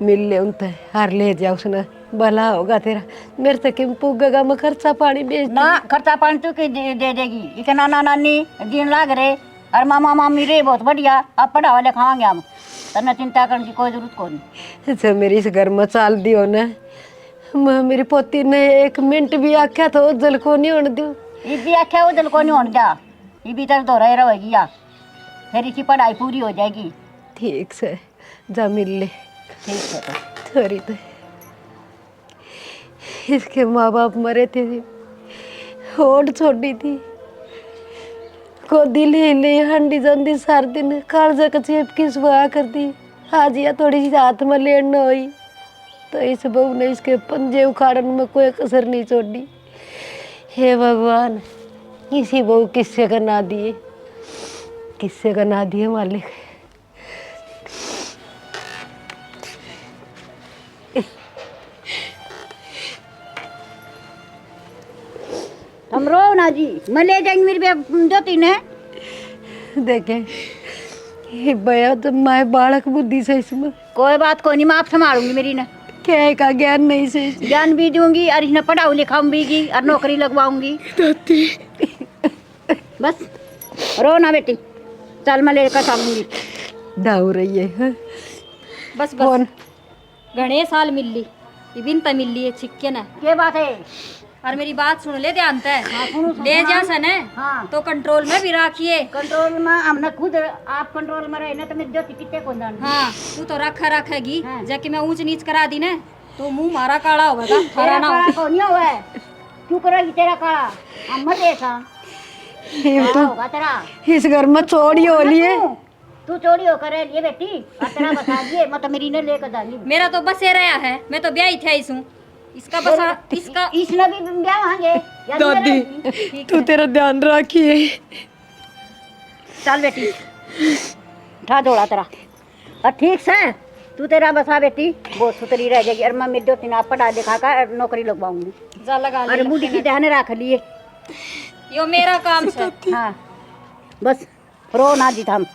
मिल ले उनसे, हार ले जा, उसने भला होगा तेरा। मेरे से क्यों पुगेगा, मैं खर्चा पानी बेच ना, खर्चा पानी तू की दे देगी। इके नाना नानी दिन लाग रहे, और मामा मामी रे बहुत बढ़िया, अब पढ़ावा लिखावांगे हम, तन्ने चिंता करने की कोई जरूरत को नहीं। जब मेरी इस घर में चाल दियो ना, मैं मेरी पोती ने एक मिनट भी आख्या तो जल को नहीं होने दूँ। ये भी आख्या वो जल को नहीं होने जा, ये भी तरह तो रह रहेगी या फिर इसकी पढ़ाई पूरी हो जाएगी। ठीक से जा मिल ले। ठीक है थोड़ी तो इसके माँ बाप मरे थे, होड़ छोड़ी थी, गोदी ले ले हंडी जंदी सार दिन कालजा का चेप की सुहा कर दी। आज या थोड़ी सी हाथ में लेन न हुई तो इस बहू ने इसके पंजे उखाड़न में कोई कसर नहीं छोड़ी। हे भगवान, इसी बहू किससे करना दिए। किससे गना दिए मालिक। हम रो ना जी, मैं ले जाएंगी मेरी ज्योति ने। देखे ये भैया तो मैं बालक बुद्धि से इसमें कोई बात को नहीं, मैं आप संभालूंगी मेरी ने। क्या का ज्ञान नहीं से ज्ञान भी दूंगी और इन्हें पढ़ाऊ लिखाऊंगी और नौकरी लगवाऊंगी। बस रो ना बेटी, चल मैं लेकर चलूंगी। डाउ रही है हाँ? बस बस घणे साल मिल ली इबिन त मिल ली है छिक्के ना। क्या बात है? और मेरी बात सुन ले ध्यान से। सुनो, ले जा सने हाँ। तो कंट्रोल में भी रखिए। कंट्रोल में हमने खुद आप कंट्रोल में रहे ना तो मेरी ज्योति कितने को जान। हाँ तू तो रखेगी हाँ। जाके मैं ऊंच नीच करा दी ना तो मुंह मारा काला होगा तेरा थारा ना काला को नहीं हुआ है, क्यों करेगी तेरा काला? हम मत ऐसा ये काला तो होगा तेरा। इस घर में चोरी हो ली है। तू चोरी होकर रह लिए बेटी और तेरा बता दिए मतलब मेरी ने लेकर जाएंगी। मेरा तो बस ये रहा है, मैं तो ब्याह ही थे इसू इसका बसा इसका इसने भी ब्याह होंगे या दादी मेरा? तू तेरा ध्यान रखिए। चल बेटी उठा दौड़ा तेरा और ठीक से तू तेरा बसा बेटी बहुत सुतरी रह जाएगी। और मैं मेरी दो तीन आप पढ़ा दिखा कर नौकरी लगवाऊंगी। जा लगा अरे बूढ़ी की ध्यान रख लिए। यो मेरा काम है। हाँ बस रो ना जी हम।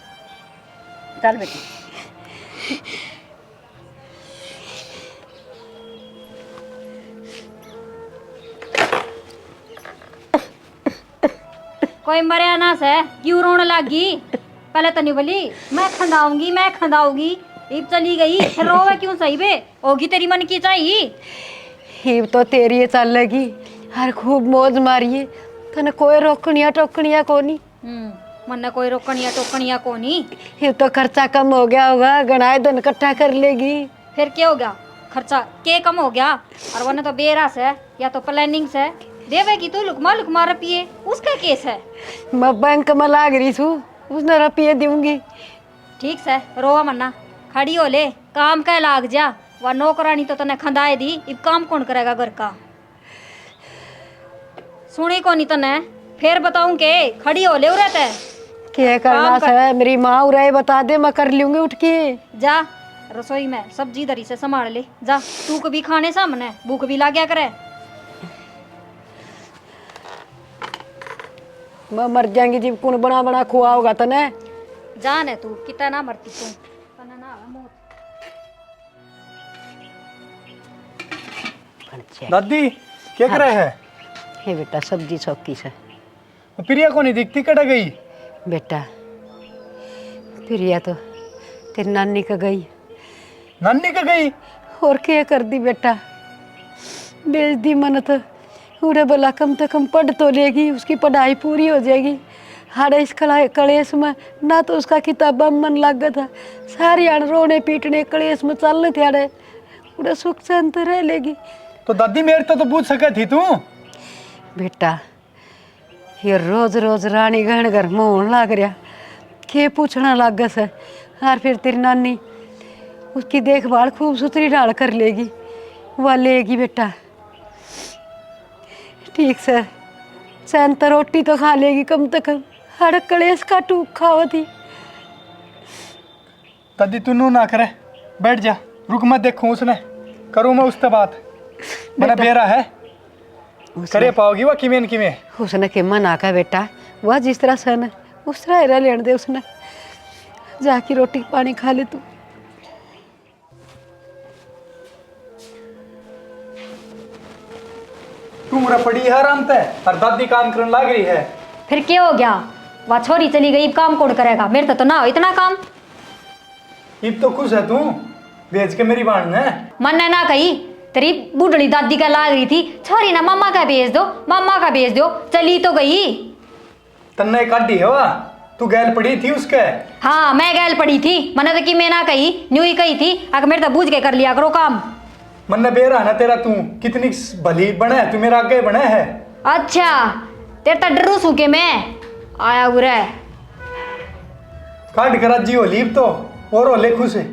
चल बेटी कोई मरे ना से क्यों रोने लगी? पहले तो नहीं बोली मैं खंदाऊंगी इब चली गई फिर रोवे क्यों? सही बे होगी तेरी मन की चाहिए। हिब तो तेरी चल लगी हर खूब मौज मारिए तने कोई रोकनिया टोकनिया कोनी। मन कोई रोकनिया टोकनिया कोनी। हिब तो खर्चा कम हो गया होगा, गणाए धन इकट्ठा कर लेगी। फिर क्या हो गया? खर्चा के कम हो गया? और वरना तो बेरास है या तो प्लानिंग से देवेगी तू लुकमा रुपये उसका केस है। मैं बैंक में लाग रही छू उसने रुपये दूंगी। ठीक से रोवा मन्ना खड़ी हो ले काम का लाग जा। वह नौकरानी तो तने खंदाए दी इब काम कौन करेगा घर का? सुनी को नहीं तने फिर बताऊं के खड़ी हो ले रहता है क्या करना है? मेरी माँ उराए बता दे मैं कर लूंगी उठ के। जा रसोई में सब्जी दरी से संभाल ले जा। तू कभी खाने सामने भूख भी लागया करे। मैं मर जाएंगी जब कौन बना बना खुआ होगा तने। जान है तू कितना ना मरती तू तने ना मौत। दादी क्या कर रहे है? हे बेटा सब्जी चौकी से। प्रिया को नहीं दिखती, कटा गई? बेटा प्रिया तो तेरी नानी का गई। नानी का गई? और क्या कर दी बेटा, बेच दी मन तो उड़े बोला कम से कम पढ़ तो लेगी, उसकी पढ़ाई पूरी हो जाएगी। हाड़े इस कलेश में ना तो उसका किताबा में मन लग गया था, सारी आड़ रोने पीटने कलेश में चलने थे। आड़े उड़े सुख शांत रह लेगी। तो दादी मेरे तो पूछ सके थी तू। बेटा ये रोज रोज रानी गहन घर में होने लग रहा, के पूछना लग गया से। और फिर तेरी नानी उसकी देखभाल खूब सुथरी डाल कर लेगी, वह लेगी बेटा ठीक से। चैन तो रोटी तो खा लेगी कम से कम, हर कलेश का टूक खाओ थी। दादी तू नू ना करे, बैठ जा, रुक मत देखूं उसने, करूँ मैं उससे बात। मैंने बेरा है करे पाओगी वह किमें किमें। उसने के मना का बेटा, वह जिस तरह सन उस तरह रह लेने दे। उसने जाके रोटी पानी खा ले तू। तू मेरा पड़ी है आराम ते और दादी काम करने लग रही है। फिर क्या हो गया? वह छोरी चली गई, काम कौन करेगा? मेरे तो ना हो इतना काम। इब तो खुश है तू भेज के मेरी बाण ने। मन ने ना कही, तेरी बूढ़ी दादी का लाग रही थी, छोरी ना मम्मा का भेज दो, मम्मा का भेज दो, चली तो गई। तन्ने काटी है वह, तू गैल पड़ी थी उसके। हाँ मैं गैल पड़ी थी, मैंने तो कि मैं ना कही, न्यू ही कही थी, अगर मेरे तो बूझ के कर लिया करो काम। मन ने बेरा ना तेरा, तू कितनी भली बने है, तू मेरा आगे बने है। अच्छा तेरे तो डरू सूखे मैं आया उरे काट कर जी हो लीव तो और होले खुश है।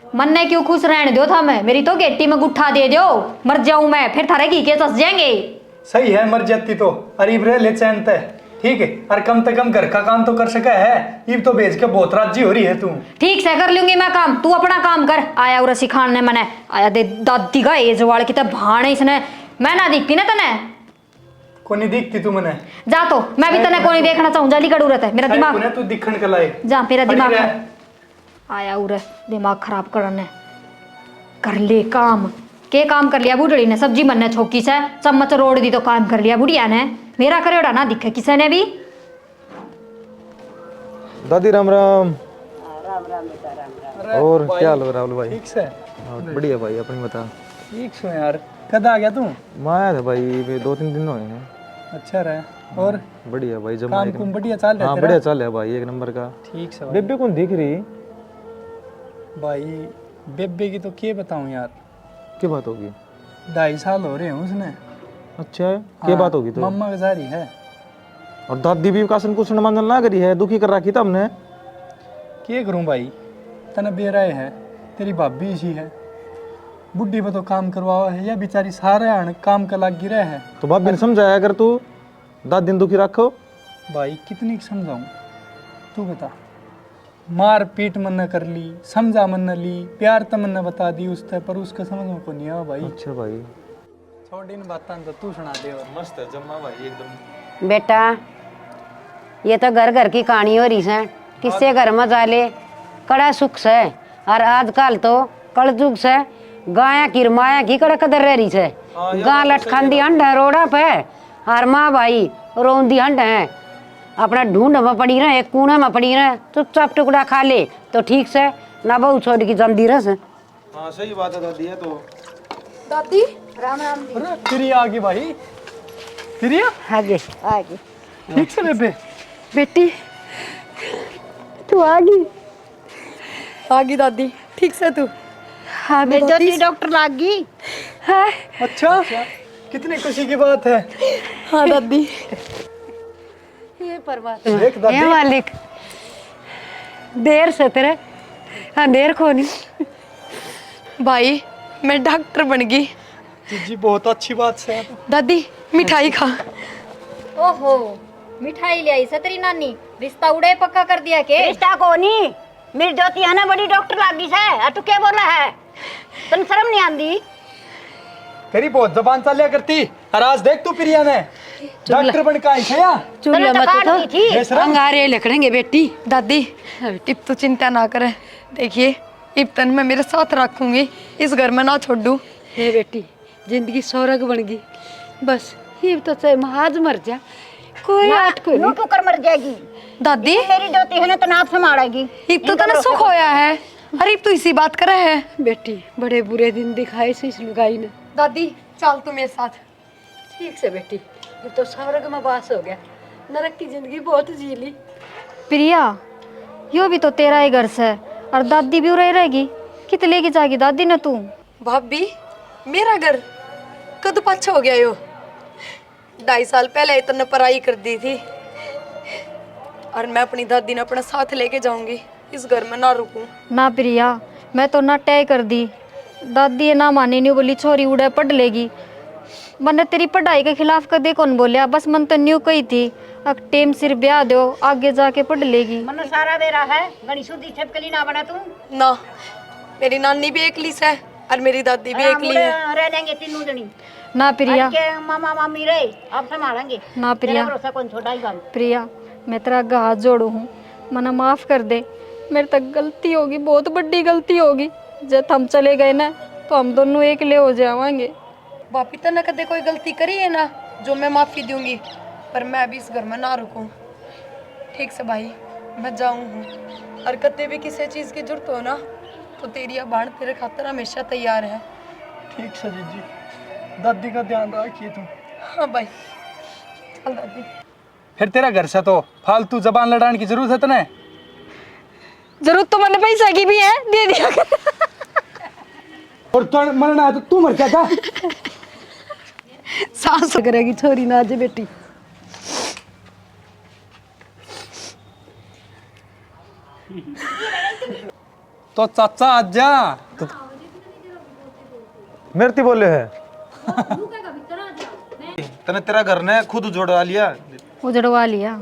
मन ने क्यों खुश रहने दो था? मैं मेरी तो गेटी में गुट्ठा दे दो, मर जाऊं मैं, फिर थारे घी के सस जाएंगे। सही है मर जाती तो अरीब रह ले चैन ते। ठीक है, और कम से कम घर का काम तो कर सका है। ये तो भेज के बहुत राजी हो रही है तू। ठीक से कर लूंगी मैं काम, तू अपना काम कर। आया उरा सिखाने मैंने, आया दे दादी का एज वाल की भाण है इसने। मैं ना दिखती ना तने, को नहीं दिखती तू मने। जा तो मैं भी तने को नहीं देखना चाहूँ, जाली कड़ूरत है मेरा दिमाग। कोने तू दिखण के लायक जा मेरा खड़ी दिमाग रह। आया उरे दिमाग खराब करने। कर ले काम, के काम कर लिया बूढ़ड़ी ने? सब्जी बनने छोकी से चम्मच रोड़ दी तो काम कर लिया बुढ़िया ने। मेरा करेड़ा ना दिखे किसी ने भी। दादी राम राम। राम राम बेटा राम राम। और क्या हाल हो राहुल भाई? ठीक से हाँ, बढ़िया भाई, अपनी बता। ठीक सो यार, कद आ गया तू? मैं आया था भाई, 2-3 दिन हुए हैं। अच्छा रहा। और बढ़िया भाई, जमा काम एक कुम बढ़िया चल रहा हाँ है बढ़िया चल रहा है भाई, एक नंबर का। ठीक से भाई। बेबे कौन दिख रही? भाई बेबे की तो क्या बताऊं यार, क्या बात होगी? 2.5 साल हो रहे हैं उसने। अच्छा है, क्या बात होगी तो? मम्मा गुजारी है। और दादी भी कासन कुछ मंगल ना करी है, दुखी कर रखी था हमने। क्या करूं भाई, तना बेराए है, तेरी भाभी इसी है, बुढ़ी पे तो काम करवाओ है, या बेचारी सारे आन काम का लाग गिरा है। तो भाभी ने समझाया अगर तू दादी ने दुखी रखो। भाई कितनी समझाऊं, तू बता। मार पीट मन न कर ली, समझा मन न ली, प्यार तो मन न बता दी उससे, पर उसका समझ में को नहीं आया भाई। अच्छा भाई, छोड़ इन बातां तो तू सुना दे। और मस्त है जम्मा भाई एकदम। बेटा ये तो घर घर की कहानी हो रही है, किससे घर में जाले कड़ा सुख से। और आजकल तो कलजुग से गाया की माया की कड़ा कदर रह रही है। गां लटखांदी हंड है रोड़ा पे, और माँ भाई रोंदी हंड है अपना ढूंढ में पड़ी रहे, एक कूड़े में पड़ी रहे, चुपचाप टुकड़ा खा ले तो ठीक से, ना बहु छोड़ की जल्दी रस। हाँ सही बात है दादी, है तो। दादी अरे तेरी आ गई भाई, तेरी आगे आगे ठीक से बेबे। बेटी तू आगे आगी दादी, ठीक से तू? हाँ मैं ज्योति डॉक्टर लाग गई। अच्छा, कितनी खुशी की बात है। हाँ दादी। ये परमात्मा, देख दादी। हे मालिक, देर से तेरे अंधेर को नहीं। भाई मैं डॉक्टर बन गई। जी बहुत अच्छी बात है। दादी मिठाई खा। ओहो मिठाई ले आई से तेरी नानी, रिश्ता उड़े पक्का कर दिया के? रिश्ता को नहीं, मेरी ज्योति है ना बड़ी डॉक्टर लागी है। तू क्या बोला है, तुम शर्म नहीं आंदी? तेरी बहुत जबान चलिया करती, और आज देख तू प्रिया ने डॉक्टर बन के आई है या? चूल्हे में तो थी अंगारे लकड़ेंगे बेटी। दादी इब तो चिंता ना करे, देखिए इब तन मैं मेरे साथ रखूंगी, इस घर में ना छोड़ दूं। हे बेटी, जिंदगी स्वर्ग बन गई, बस ये तो चाहे महाज मर जा, कोई आट को नू क्यों कर मर जाएगी? दादी मेरी ज्योति है ना तो नाप संभालेगी। इब तो तने सुख होया है, अरे इब तो इसी बात करे है। बेटी बड़े बुरे दिन दिखाए से इस लुगाई ने। दादी चल तू मेरे साथ। ठीक से बेटी, ये तो स्वर्ग में वास हो गया, नरक की जिंदगी बहुत जी ली। प्रिया यो भी तो तेरा ही घर से, और दादी भी उड़े रहेगी, कित लेके जाएगी दादी ने तू? भाभी मेरा घर कद पाछा हो गया यो, 2.5 साल पहले इतने पढ़ाई कर दी थी, और मैं अपनी दादी ने अपने साथ लेके जाऊंगी, इस घर में ना रुकूं। ना प्रिया, मैं तो ना तय कर दी, दादी ना मानी नहीं, बोली छोरी उड़े पढ़ लेगी। मैंने तेरी पढ़ाई के खिलाफ कदे कौन बोलिया, बस मन तो न्यू कही थी अब टेम सिर ब्याह दो, आगे जाके पढ़ लेगी। मनो सारा बेरा है, गणी सुधी छपकली ना बना तू। ना मेरी नानी भी एकली से और मेरी दादी भी एकली है। रह लेंगे तीनों जनी। ना प्रिया, के मामा मामी रहे, आप संभालेंगे। ना प्रिया, भरोसा कौन छोड़ा ही गल। प्रिया मैं तेरा आगे हाथ जोड़ू हूँ, मना माफ कर दे, मेरे तक गलती होगी, बहुत बड़ी गलती होगी। जब हम चले गए ना तो हम दोनों एक ले हो जाएंगे। बापी तो न कदे कोई गलती करी है ना जो मैं माफी दूंगी, पर मैं अभी इस घर में ना रुकूं। ठीक से भाई, मैं जाऊं हूँ, और कदे भी किसी चीज की जरूरत हो ना तो तेरी अबान तेरे खातर हमेशा तैयार है। ठीक से जीजी, दादी का ध्यान रखिए तुम। हाँ भाई चल दादी। फिर तेरा घर से तो फालतू जबान लड़ाने की जरूरत है तने? जरूरत तो मैंने पैसा की भी है, दे दिया कर। और तो मरना है तो तू मर जाता। सांस करेगी छोरी ना जे बेटी। तो चाचा आजा तो मेरे ती बोले है तने तेरा घर ने खुद जोड़ा लिया, उजड़वा लिया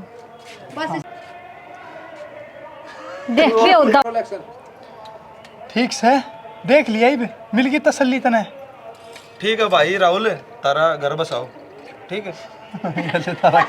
देख के उदा ठीक से देख लिया ही मिल गई तसल्ली तने। ठीक है भाई राहुल, तारा घर बसाओ। ठीक है। ऐसे तारा